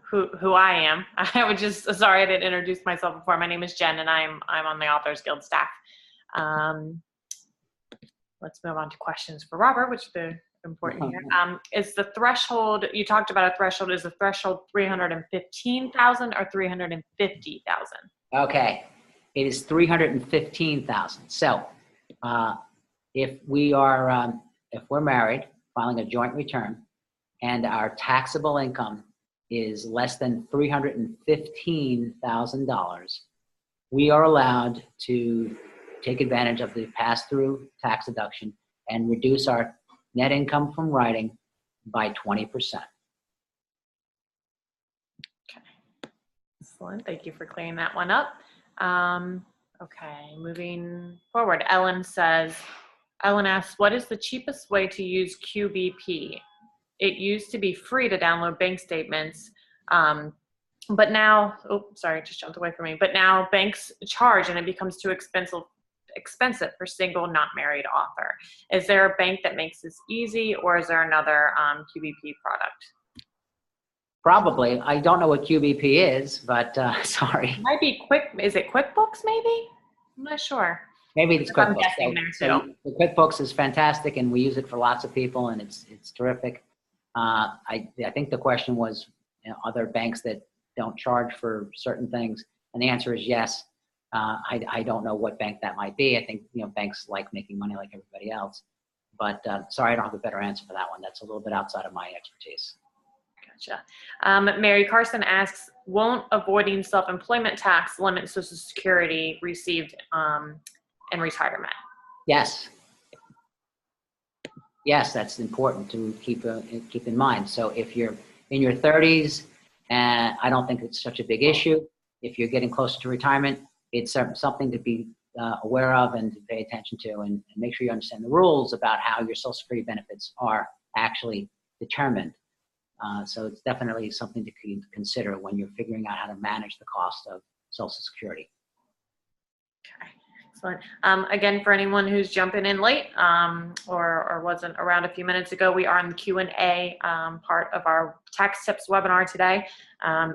who I am. I would just, sorry I didn't introduce myself before. My name is Jen and I'm on the Authors Guild staff. Let's move on to questions for Robert, which are important here. Is the threshold, you talked about a threshold, is the threshold 315,000 or 350,000? Okay, it is 315,000. So if we're married, filing a joint return, and our taxable income is less than $315,000, we are allowed to take advantage of the pass-through tax deduction and reduce our net income from writing by 20%. Okay, excellent. Thank you for clearing that one up. Okay, moving forward. Ellen asks, what is the cheapest way to use QBP? It used to be free to download bank statements, but now, just jumped away from me. But now banks charge and it becomes too expensive for single, not married author. Is there a bank that makes this easy, or is there another QBP product? Probably. I don't know what QBP is, but sorry. It might be is it QuickBooks maybe? I'm not sure. Maybe it's QuickBooks. I'm guessing there too. The QuickBooks is fantastic, and we use it for lots of people, and it's terrific. I think the question was, are there banks that don't charge for certain things? And the answer is yes. I don't know what bank that might be. I think banks like making money like everybody else. But sorry, I don't have a better answer for that one. That's a little bit outside of my expertise. Gotcha. Mary Carson asks, won't avoiding self-employment tax limit Social Security received in retirement? Yes. Yes, that's important to keep in mind. So if you're in your 30s, I don't think it's such a big issue. If you're getting closer to retirement, it's something to be aware of and to pay attention to, and make sure you understand the rules about how your Social Security benefits are actually determined. So it's definitely something to consider when you're figuring out how to manage the cost of Social Security. Okay, excellent. Again, for anyone who's jumping in late or wasn't around a few minutes ago, we are in the Q&A part of our tax tips webinar today.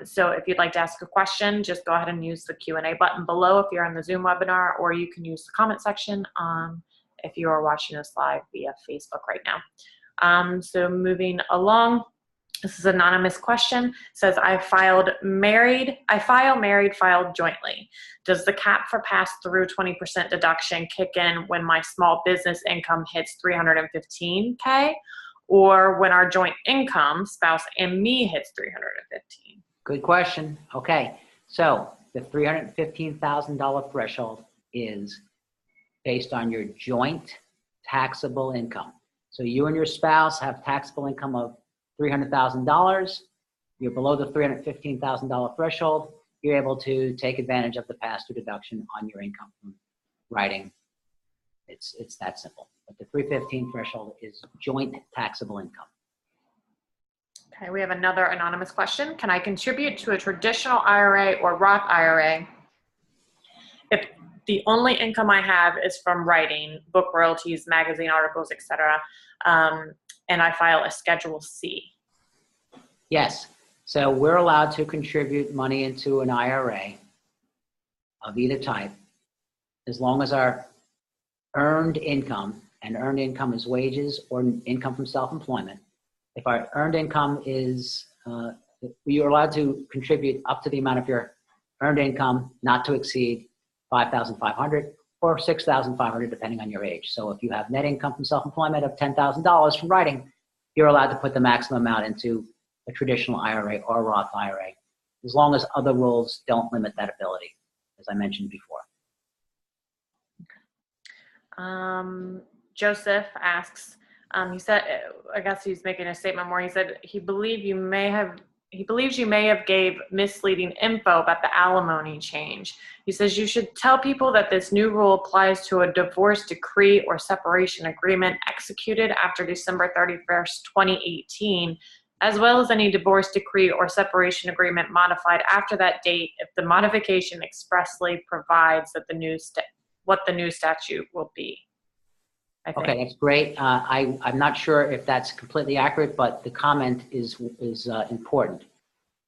So if you'd like to ask a question, just go ahead and use the Q&A button below if you're in the Zoom webinar, or you can use the comment section if you are watching us live via Facebook right now. So moving along. This is an anonymous question. It says, I file married, filed jointly. Does the cap for pass-through 20% deduction kick in when my small business income hits $315K, or when our joint income, spouse and me, hits $315K? Good question. Okay, so the $315,000 threshold is based on your joint taxable income. So you and your spouse have taxable income of $300,000, you're below the $315,000 threshold, you're able to take advantage of the pass-through deduction on your income from writing. It's that simple. But the 315 threshold is joint taxable income. Okay, we have another anonymous question. Can I contribute to a traditional IRA or Roth IRA if the only income I have is from writing, book royalties, magazine articles, etc., and I file a Schedule C? Yes. So we're allowed to contribute money into an IRA of either type as long as our earned income, and earned income is wages or income from self-employment. If our earned income is, you're allowed to contribute up to the amount of your earned income not to exceed $5,500 or $6,500 depending on your age. So if you have net income from self-employment of $10,000 from writing, you're allowed to put the maximum amount into a traditional IRA or Roth IRA, as long as other rules don't limit that ability, as I mentioned before. Joseph asks, He said, I guess he's making a statement more. He said he believes you may have gave misleading info about the alimony change. He says you should tell people that this new rule applies to a divorce decree or separation agreement executed after December 31st, 2018, as well as any divorce decree or separation agreement modified after that date if the modification expressly provides that what the new statute will be. I think. Okay, that's great. I'm not sure if that's completely accurate, but the comment is important.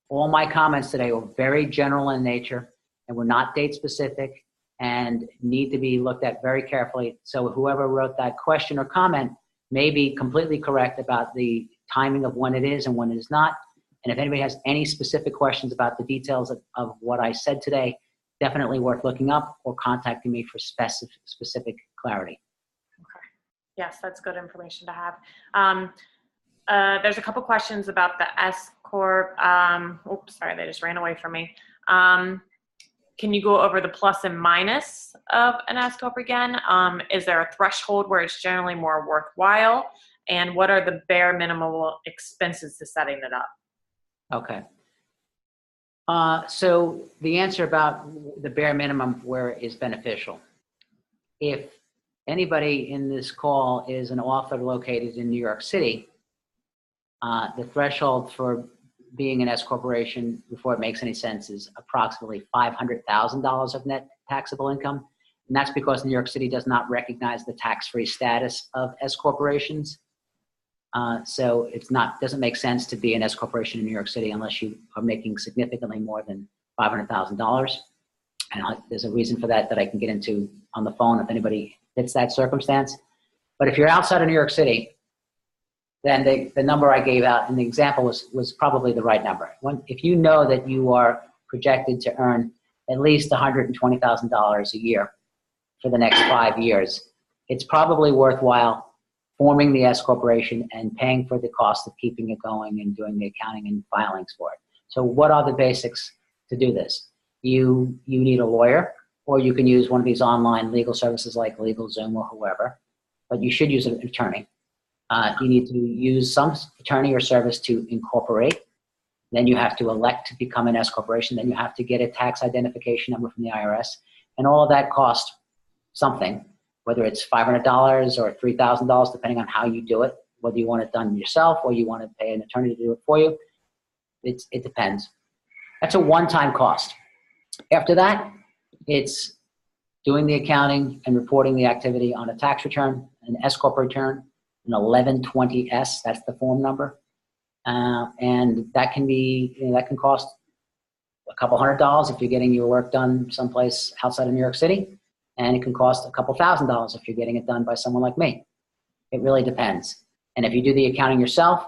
All my comments today were very general in nature and were not date specific and need to be looked at very carefully. So whoever wrote that question or comment may be completely correct about the timing of when it is and when it is not. And if anybody has any specific questions about the details of what I said today, definitely worth looking up or contacting me for specific clarity. Yes, that's good information to have. There's a couple questions about the S Corp. Oops, sorry, they just ran away from me. Can you go over the plus and minus of an S Corp again? Is there a threshold where it's generally more worthwhile? And what are the bare minimal expenses to setting it up? Okay. So the answer about the bare minimum where it is beneficial. If anybody in this call is an author located in New York City, the threshold for being an S corporation before it makes any sense is approximately $500,000 of net taxable income. And that's because New York City does not recognize the tax-free status of S corporations. So doesn't make sense to be an S corporation in New York City unless you are making significantly more than $500,000. And there's a reason for that I can get into on the phone if anybody fits that circumstance. But if you're outside of New York City, then the number I gave out in the example was probably the right number. If you know that you are projected to earn at least $120,000 a year for the next 5 years, it's probably worthwhile forming the S corporation and paying for the cost of keeping it going and doing the accounting and filings for it. So what are the basics to do this? You need a lawyer, or you can use one of these online legal services like LegalZoom or whoever, but you should use an attorney. You need to use some attorney or service to incorporate. Then you have to elect to become an S corporation. Then you have to get a tax identification number from the IRS. And all of that costs something, whether it's $500 or $3,000, depending on how you do it, whether you want it done yourself or you want to pay an attorney to do it for you. It depends. That's a one-time cost. After that, it's doing the accounting and reporting the activity on a tax return, an S corp return, an 1120S, that's the form number. And that can cost a couple $100 if you're getting your work done someplace outside of New York City. And it can cost a couple $1,000s if you're getting it done by someone like me. It really depends. And if you do the accounting yourself,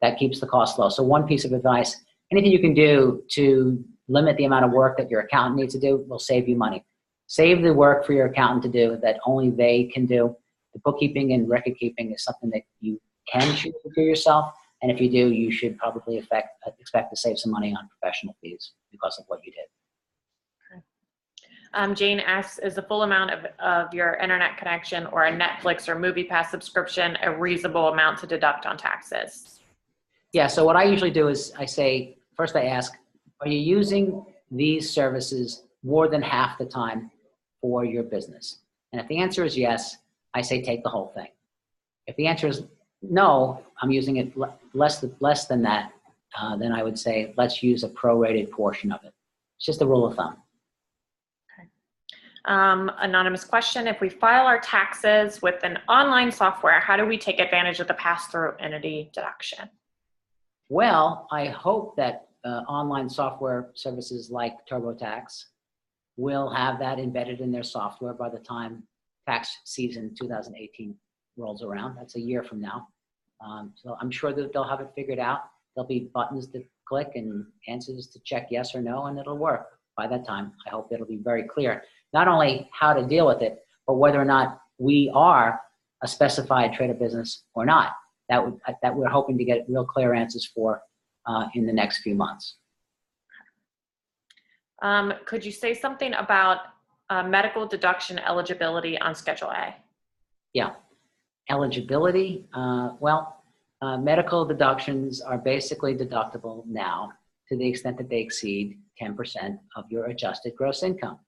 that keeps the cost low. So one piece of advice, anything you can do to limit the amount of work that your accountant needs to do will save you money. Save the work for your accountant to do that only they can do. The bookkeeping and record keeping is something that you can choose to do yourself. And if you do, you should probably expect to save some money on professional fees because of what you did. Jane asks, is the full amount of your internet connection or a Netflix or MoviePass subscription a reasonable amount to deduct on taxes? Yeah, so what I usually do is first I ask, are you using these services more than half the time for your business? And if the answer is yes, I say take the whole thing. If the answer is no, I'm using it less than that, then I would say let's use a prorated portion of it. It's just a rule of thumb. Anonymous question, if we file our taxes with an online software, how do we take advantage of the pass-through entity deduction? Well, I hope that online software services like TurboTax will have that embedded in their software by the time tax season 2018 rolls around. That's a year from now. So I'm sure that they'll have it figured out. There'll be buttons to click and answers to check yes or no, and it'll work by that time. I hope it'll be very clear, not only how to deal with it, but whether or not we are a specified trade of business or not. That we're hoping to get real clear answers for in the next few months. Could you say something about medical deduction eligibility on Schedule A? Yeah. Eligibility, medical deductions are basically deductible now to the extent that they exceed 10% of your adjusted gross income.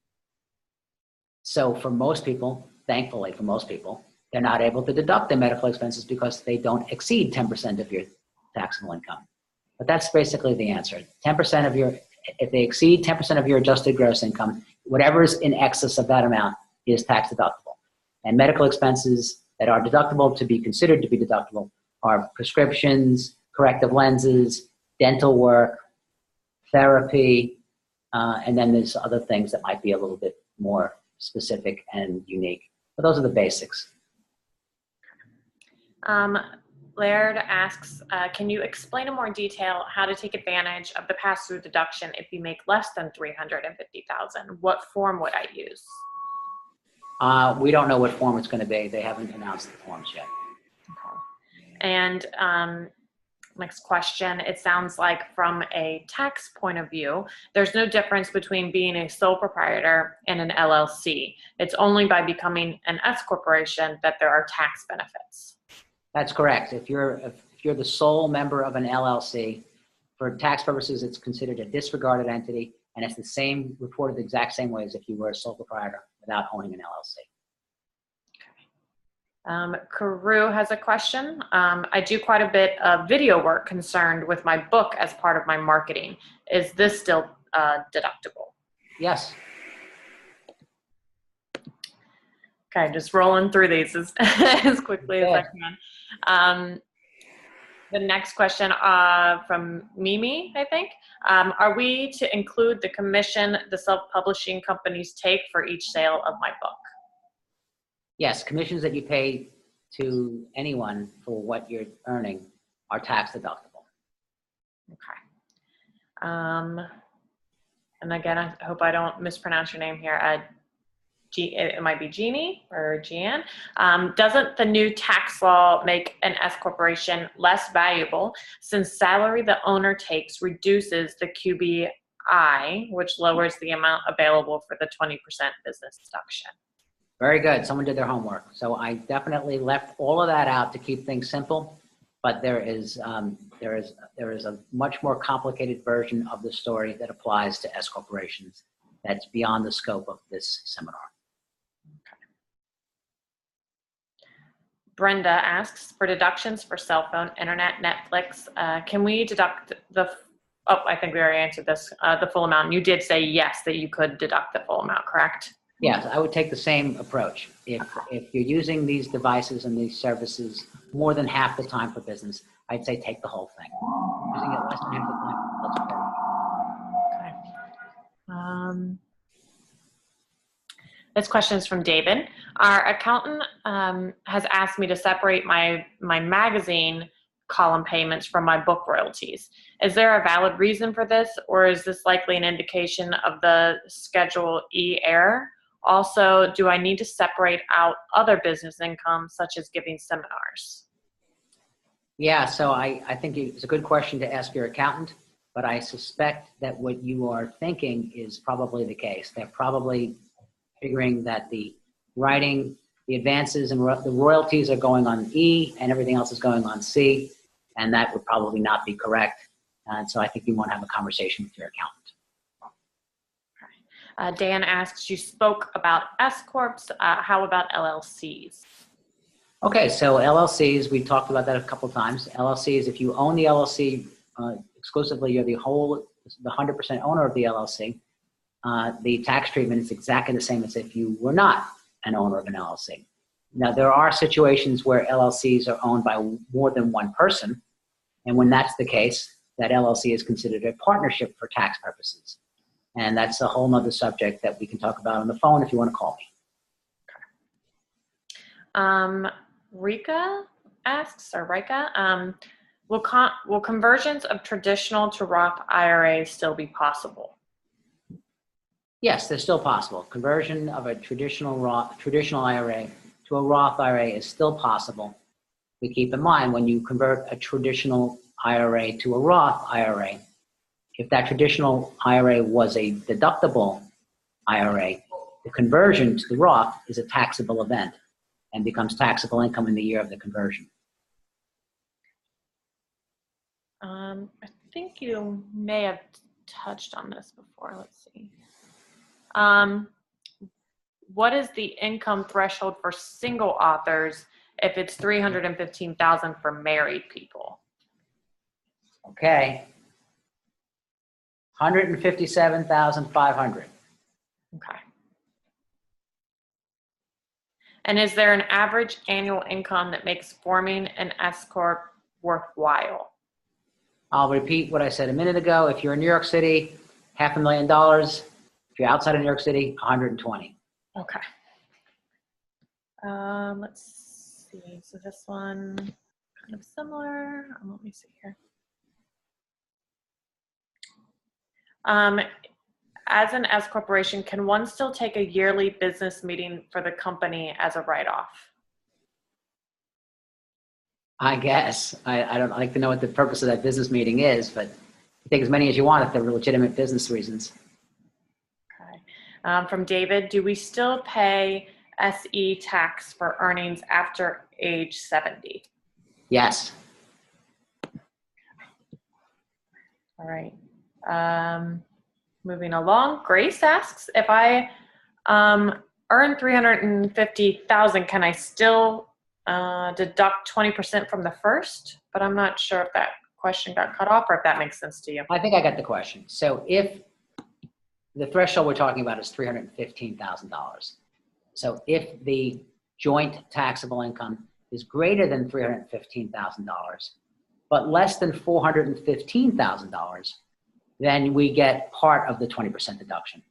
So for most people, thankfully for most people, they're not able to deduct their medical expenses because they don't exceed 10% of your taxable income. But that's basically the answer. 10% of if they exceed 10% of your adjusted gross income, whatever is in excess of that amount is tax deductible. And medical expenses that are deductible to be considered to be deductible are prescriptions, corrective lenses, dental work, therapy, and then there's other things that might be a little bit more specific and unique. But those are the basics. Laird asks, can you explain in more detail how to take advantage of the pass-through deduction if you make less than $350,000? What form would I use? We don't know what form it's going to be. They haven't announced the forms yet. Okay. And next question, it sounds like from a tax point of view, there's no difference between being a sole proprietor and an LLC. It's only by becoming an S corporation that there are tax benefits. That's correct. If you're the sole member of an LLC, for tax purposes, it's considered a disregarded entity, and it's the same, reported the exact same way as if you were a sole proprietor without owning an LLC. Karu has a question. I do quite a bit of video work concerned with my book as part of my marketing. Is this still deductible? Yes. Okay, just rolling through these as quickly as I can. The next question from Mimi, I think. Are we to include the commission the self-publishing companies take for each sale of my book? Yes, commissions that you pay to anyone for what you're earning are tax deductible. Okay. And again, I hope I don't mispronounce your name here. It might be Jeannie or Jeanne. Doesn't the new tax law make an S corporation less valuable since salary the owner takes reduces the QBI, which lowers the amount available for the 20% business deduction? Very good. Someone did their homework. So I definitely left all of that out to keep things simple, but there is a much more complicated version of the story that applies to S corporations that's beyond the scope of this seminar. Brenda asks, for deductions for cell phone, internet, Netflix, can we deduct I think we already answered this, the full amount. You did say yes, that you could deduct the full amount, correct? Yes, I would take the same approach. If you're using these devices and these services more than half the time for business, I'd say take the whole thing. Using it less than half the time, let's go. Okay. This question is from David. Our accountant has asked me to separate my magazine column payments from my book royalties. Is there a valid reason for this, or is this likely an indication of the Schedule E error? Also, do I need to separate out other business income, such as giving seminars? Yeah, so I think it's a good question to ask your accountant, but I suspect that what you are thinking is probably the case. They're probably figuring that the writing, the advances and the royalties are going on E and everything else is going on C, and that would probably not be correct. And so I think you want to have a conversation with your accountant. Dan asks, you spoke about S Corps. How about LLCs? Okay, so LLCs, we talked about that a couple times. LLCs, if you own the LLC exclusively, you're the 100% owner of the LLC. The tax treatment is exactly the same as if you were not an owner of an LLC. Now, there are situations where LLCs are owned by more than one person, and when that's the case, that LLC is considered a partnership for tax purposes. And that's a whole nother subject that we can talk about on the phone if you want to call me. Rika asks, will conversions of traditional to Roth IRA still be possible? Yes, they're still possible. Conversion of a traditional IRA to a Roth IRA is still possible. We keep in mind when you convert a traditional IRA to a Roth IRA, if that traditional IRA was a deductible IRA, the conversion to the Roth is a taxable event. and becomes taxable income in the year of the conversion. I think you may have touched on this before. Let's see. What is the income threshold for single authors if it's $315,000 for married people? Okay. $157,500. Okay. And is there an average annual income that makes forming an S Corp worthwhile? I'll repeat what I said a minute ago. If you're in New York City, $500,000. If you're outside of New York City, 120. Okay. Let's see. So this one kind of similar. Let me see here. As an S corporation, can one still take a yearly business meeting for the company as a write-off? I guess. I don't like to know what the purpose of that business meeting is, but you take as many as you want if they're legitimate business reasons. Okay. From David, do we still pay SE tax for earnings after age 70? Yes. All right. Moving along, Grace asks, if I earn $350,000, can I still deduct 20% from the first? But I'm not sure if that question got cut off or if that makes sense to you. I think I got the question. So if the threshold we're talking about is $315,000. So if the joint taxable income is greater than $315,000, but less than $415,000, then we get part of the 20% deduction.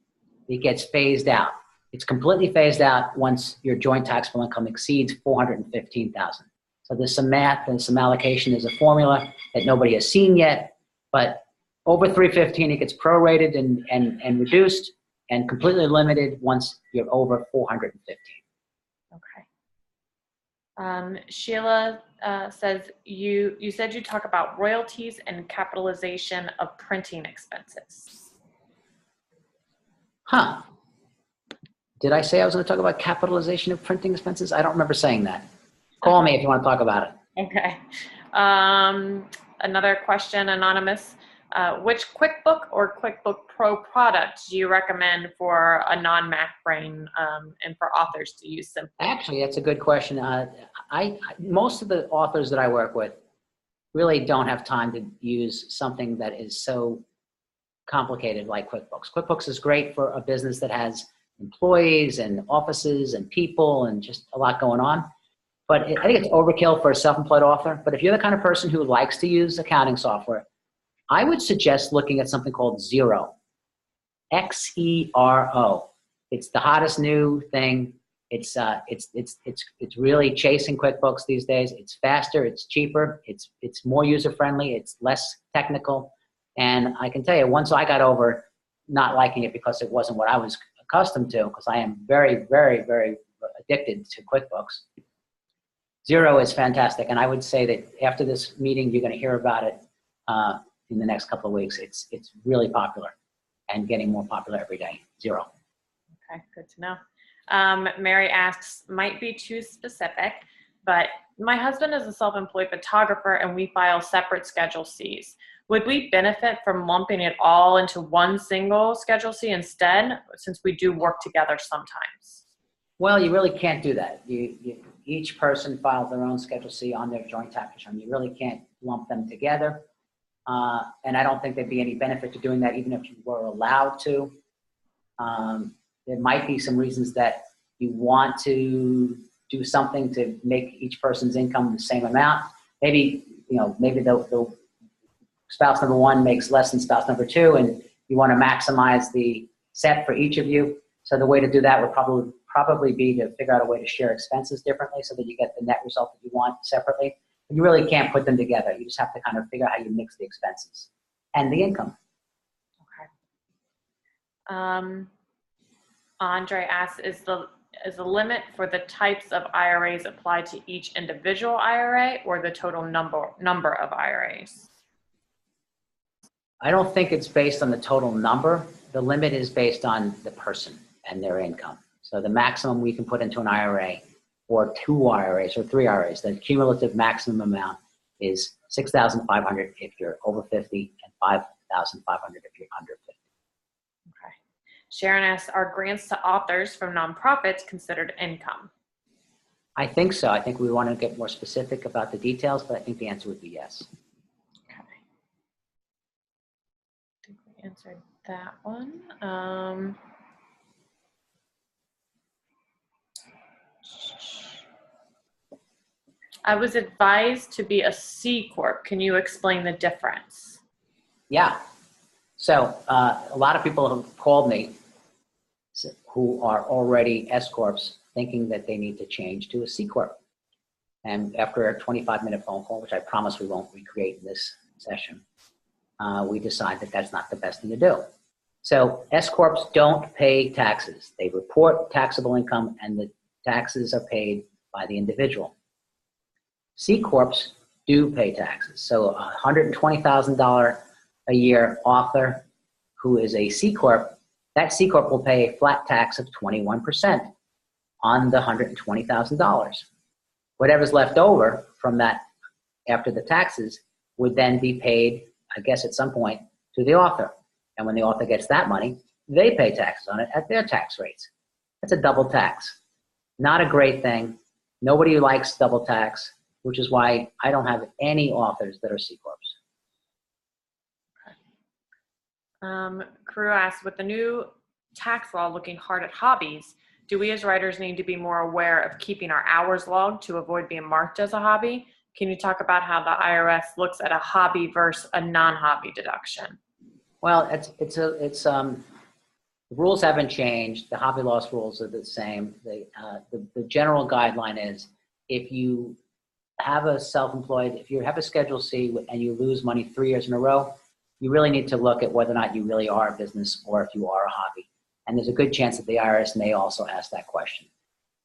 It gets phased out. It's completely phased out once your joint taxable income exceeds $415,000. So there's some math and some allocation. There's a formula that nobody has seen yet, but over 315, it gets prorated and reduced and completely limited once you're over 415. Okay. Sheila says, you said you talk about royalties and capitalization of printing expenses. Huh. Did I say I was going to talk about capitalization of printing expenses? I don't remember saying that. Call me if you want to talk about it. Okay. Another question, anonymous. Which QuickBook or QuickBook Pro product do you recommend for a non-Mac brain and for authors to use simply? Actually, that's a good question. Most of the authors that I work with really don't have time to use something that is so complicated like QuickBooks. QuickBooks is great for a business that has employees and offices and people and just a lot going on. But I think it's overkill for a self-employed author. But if you're the kind of person who likes to use accounting software, I would suggest looking at something called Xero. Xero. It's the hottest new thing. It's really chasing QuickBooks these days. It's faster, it's cheaper, it's more user-friendly, it's less technical. And I can tell you, once I got over not liking it because it wasn't what I was accustomed to, because I am very, very, very addicted to QuickBooks, Xero is fantastic. And I would say that after this meeting, you're going to hear about it in the next couple of weeks. It's really popular and getting more popular every day. Xero. Okay, good to know. Mary asks, might be too specific, but my husband is a self-employed photographer and we file separate Schedule Cs. Would we benefit from lumping it all into one single Schedule C instead, since we do work together sometimes? Well, you really can't do that. Each person files their own Schedule C on their joint tax return. You really can't lump them together. And I don't think there'd be any benefit to doing that even if you were allowed to. There might be some reasons that you want to do something to make each person's income the same amount. Maybe the spouse number one makes less than spouse number two, and you want to maximize the set for each of you. So the way to do that would probably be to figure out a way to share expenses differently so that you get the net result that you want separately. You really can't put them together. You just have to kind of figure out how you mix the expenses and the income. Okay. Andre asks, is the limit for the types of IRAs applied to each individual IRA or the total number of IRAs? I don't think it's based on the total number. The limit is based on the person and their income. So the maximum we can put into an IRA or 2 IRAs or 3 IRAs. The cumulative maximum amount is $6,500 if you're over 50 and $5,500 if you're under 50. Okay. Sharon asks, are grants to authors from nonprofits considered income? I think so. I think we want to get more specific about the details, but I think the answer would be yes. Okay. I think we answered that one. I was advised to be a C Corp. Can you explain the difference? Yeah. So a lot of people have called me who are already S Corps thinking that they need to change to a C Corp. And after a 25-minute phone call, which I promise we won't recreate in this session, we decide that that's not the best thing to do. So S Corps don't pay taxes. They report taxable income and the taxes are paid by the individual. C Corps do pay taxes. So a $120,000 a year author who is a C Corp, that C Corp will pay a flat tax of 21% on the $120,000. Whatever's left over from that after the taxes would then be paid, I guess at some point, to the author. And when the author gets that money, they pay taxes on it at their tax rates. That's a double tax. Not a great thing. Nobody likes double tax, which is why I don't have any authors that are C Corps. Carew asks, with the new tax law looking hard at hobbies, do we as writers need to be more aware of keeping our hours logged to avoid being marked as a hobby? Can you talk about how the IRS looks at a hobby versus a non-hobby deduction? Well, the rules haven't changed. The hobby loss rules are the same. The general guideline is if you have a self-employed, if you have a Schedule C and you lose money 3 years in a row, you really need to look at whether or not you really are a business or if you are a hobby. And there's a good chance that the IRS may also ask that question.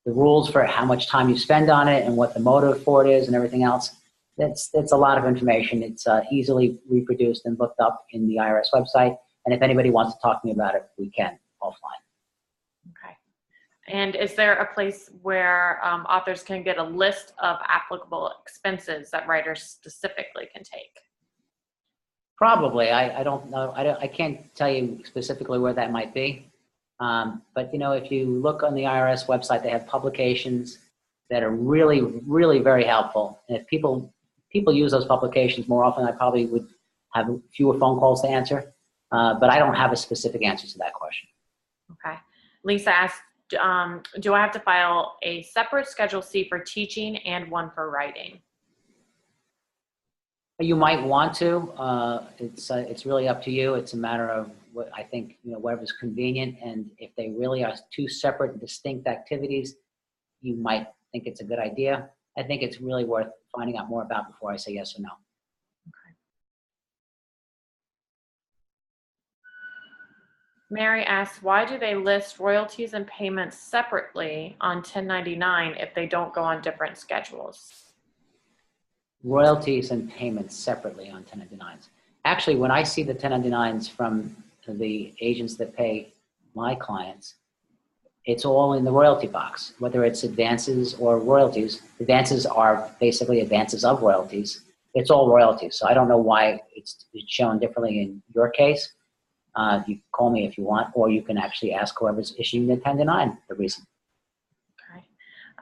The rules for how much time you spend on it and what the motive for it is and everything else, it's a lot of information. It's easily reproduced and looked up in the IRS website. And if anybody wants to talk to me about it, we can offline. Okay. And is there a place where authors can get a list of applicable expenses that writers specifically can take? Probably. I don't know. I can't tell you specifically where that might be. But, you know, if you look on the IRS website, they have publications that are really, really very helpful. And if people use those publications more often, I probably would have fewer phone calls to answer. But I don't have a specific answer to that question. Okay. Lisa asked, do I have to file a separate Schedule C for teaching and one for writing? You might want to. It's really up to you. It's a matter of what I think, you know, whatever's convenient. And if they really are two separate and distinct activities, you might think it's a good idea. I think it's really worth finding out more about before I say yes or no. Okay. Mary asks, why do they list royalties and payments separately on 1099 if they don't go on different schedules? Royalties and payments separately on 1099s. Actually, when I see the 1099s from the agents that pay my clients, it's all in the royalty box, whether it's advances or royalties. Advances are basically advances of royalties. It's all royalties. So I don't know why it's shown differently in your case. You can call me if you want, or you can actually ask whoever's issuing the 1099 the reason.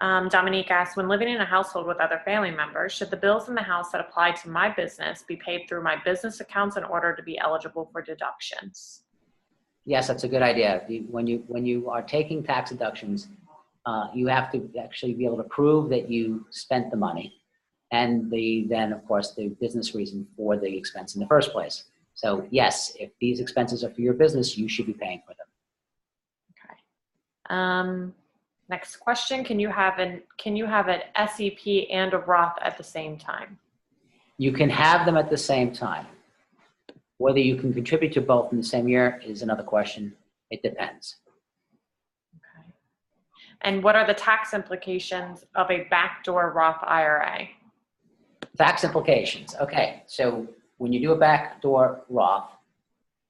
Dominique asks, when living in a household with other family members, should the bills in the house that apply to my business be paid through my business accounts in order to be eligible for deductions? Yes, that's a good idea. When you are taking tax deductions, you have to actually be able to prove that you spent the money and then, of course, the business reason for the expense in the first place. So yes, if these expenses are for your business, you should be paying for them. Okay. Next question, can you have an SEP and a Roth at the same time? You can have them at the same time. Whether you can contribute to both in the same year is another question. It depends. Okay. And what are the tax implications of a backdoor Roth IRA? Tax implications. Okay, so when you do a backdoor Roth,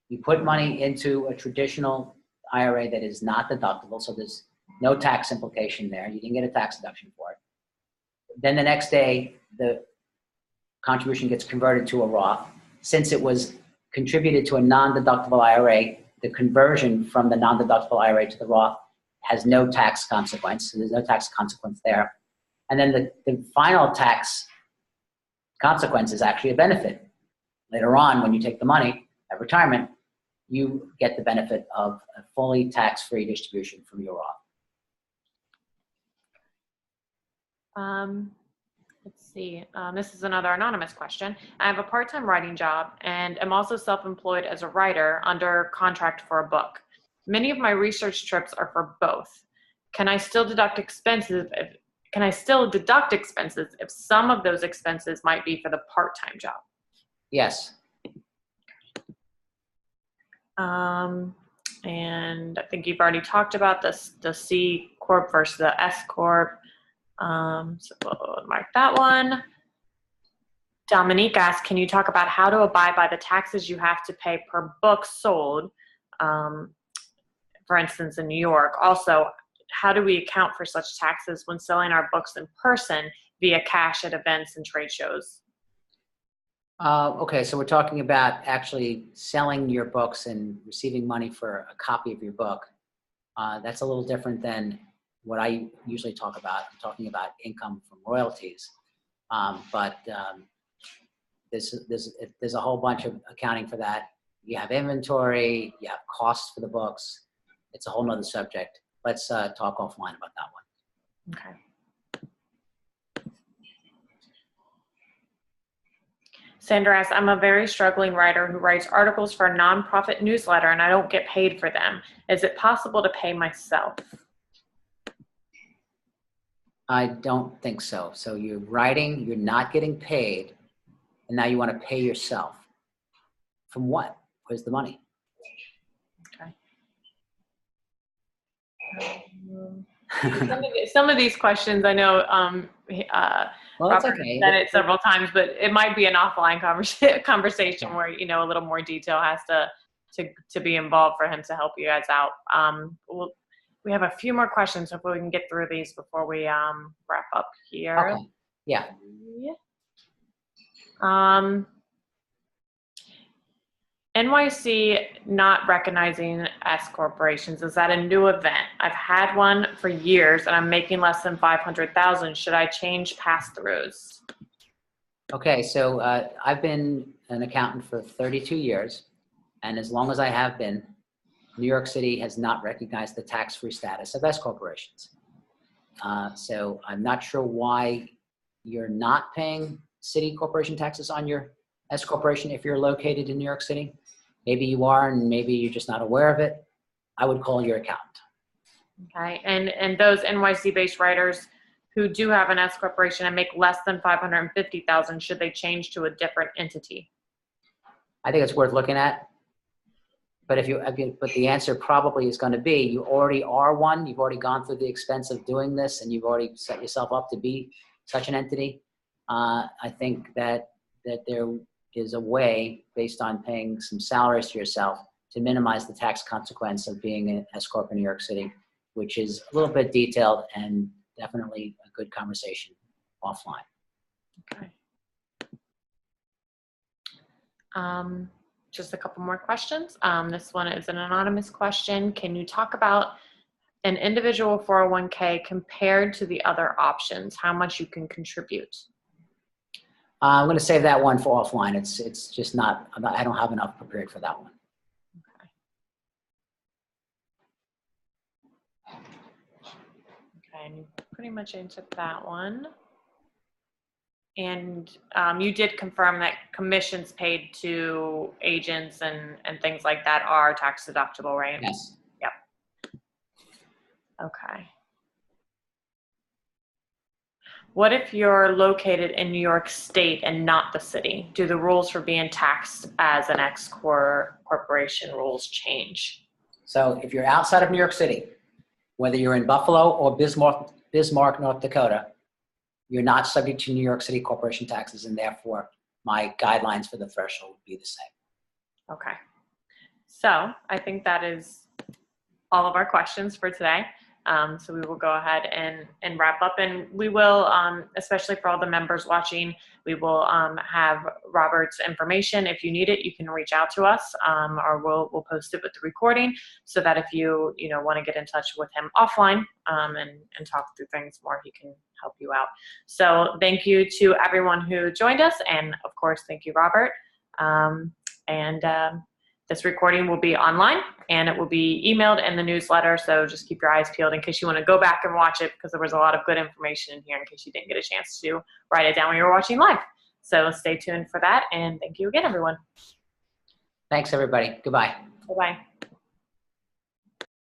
you put money into a traditional IRA that is not deductible. So there's No tax implication there. You didn't get a tax deduction for it. Then the next day, the contribution gets converted to a Roth. Since it was contributed to a non-deductible IRA, the conversion from the non-deductible IRA to the Roth has no tax consequence. So there's no tax consequence there. And then the final tax consequence is actually a benefit. Later on, when you take the money at retirement, you get the benefit of a fully tax-free distribution from your Roth. Let's see. This is another anonymous question. I have a part-time writing job and am also self-employed as a writer under contract for a book. Many of my research trips are for both. Can I still deduct expenses if some of those expenses might be for the part-time job? Yes. And I think you've already talked about this, the C Corp versus the S Corp. So we'll mark that one. Dominique asks, can you talk about how to abide by the taxes you have to pay per book sold, for instance, in New York? Also, how do we account for such taxes when selling our books in person via cash at events and trade shows? Okay, so we're talking about actually selling your books and receiving money for a copy of your book. That's a little different than what I usually talk about. I'm talking about income from royalties. There's a whole bunch of accounting for that. You have inventory, you have costs for the books. It's a whole nother subject. Let's talk offline about that one. Okay. Sandra asks, I'm a very struggling writer who writes articles for a nonprofit newsletter and I don't get paid for them. Is it possible to pay myself? I don't think so. So you're writing, you're not getting paid, and now you want to pay yourself. From what? Where's the money? Okay. Some of these questions I know Well, that's Robert okay. said it several times, but it might be an offline conversation where, you know, a little more detail has to be involved for him to help you guys out. We have a few more questions. Hopefully we can get through these before we wrap up here. Okay. Yeah. NYC not recognizing S corporations, is that a new event? I've had one for years and I'm making less than 500,000. Should I change pass-throughs? Okay, so I've been an accountant for 32 years, and as long as I have been, New York City has not recognized the tax-free status of S corporations. So I'm not sure why you're not paying city corporation taxes on your S corporation if you're located in New York City. Maybe you are, and maybe you're just not aware of it. I would call your accountant. Okay, and those NYC-based writers who do have an S corporation and make less than 550,000, should they change to a different entity? I think it's worth looking at. But but the answer probably is going to be, you already are one. You've already gone through the expense of doing this, and you've already set yourself up to be such an entity. I think that there is a way, based on paying some salaries to yourself, to minimize the tax consequence of being an S corp in New York City, which is a little bit detailed and definitely a good conversation offline. Okay. Just a couple more questions. This one is an anonymous question. Can you talk about an individual 401k compared to the other options, how much you can contribute? I'm going to save that one for offline. It's just not, I don't have enough prepared for that one. Okay, and you pretty much answered that one. And you did confirm that commissions paid to agents and things like that are tax deductible, right? Yes. Yep. Okay. What if you're located in New York State and not the city? Do the rules for being taxed as an X corporation rules change? So if you're outside of New York City, whether you're in Buffalo or Bismarck, North Dakota, you're not subject to New York City corporation taxes, and therefore my guidelines for the threshold would be the same. Okay. So I think that is all of our questions for today. So we will go ahead and wrap up, and we will, especially for all the members watching, we will have Robert's information. If you need it, you can reach out to us, or we'll post it with the recording, so that if you want to get in touch with him offline and talk through things more, he can help you out. So thank you to everyone who joined us, and of course, thank you, Robert. This recording will be online, and it will be emailed in the newsletter, so just keep your eyes peeled in case you want to go back and watch it, because there was a lot of good information in here in case you didn't get a chance to write it down when you were watching live. So stay tuned for that, and thank you again, everyone. Thanks, everybody. Goodbye. Bye-bye.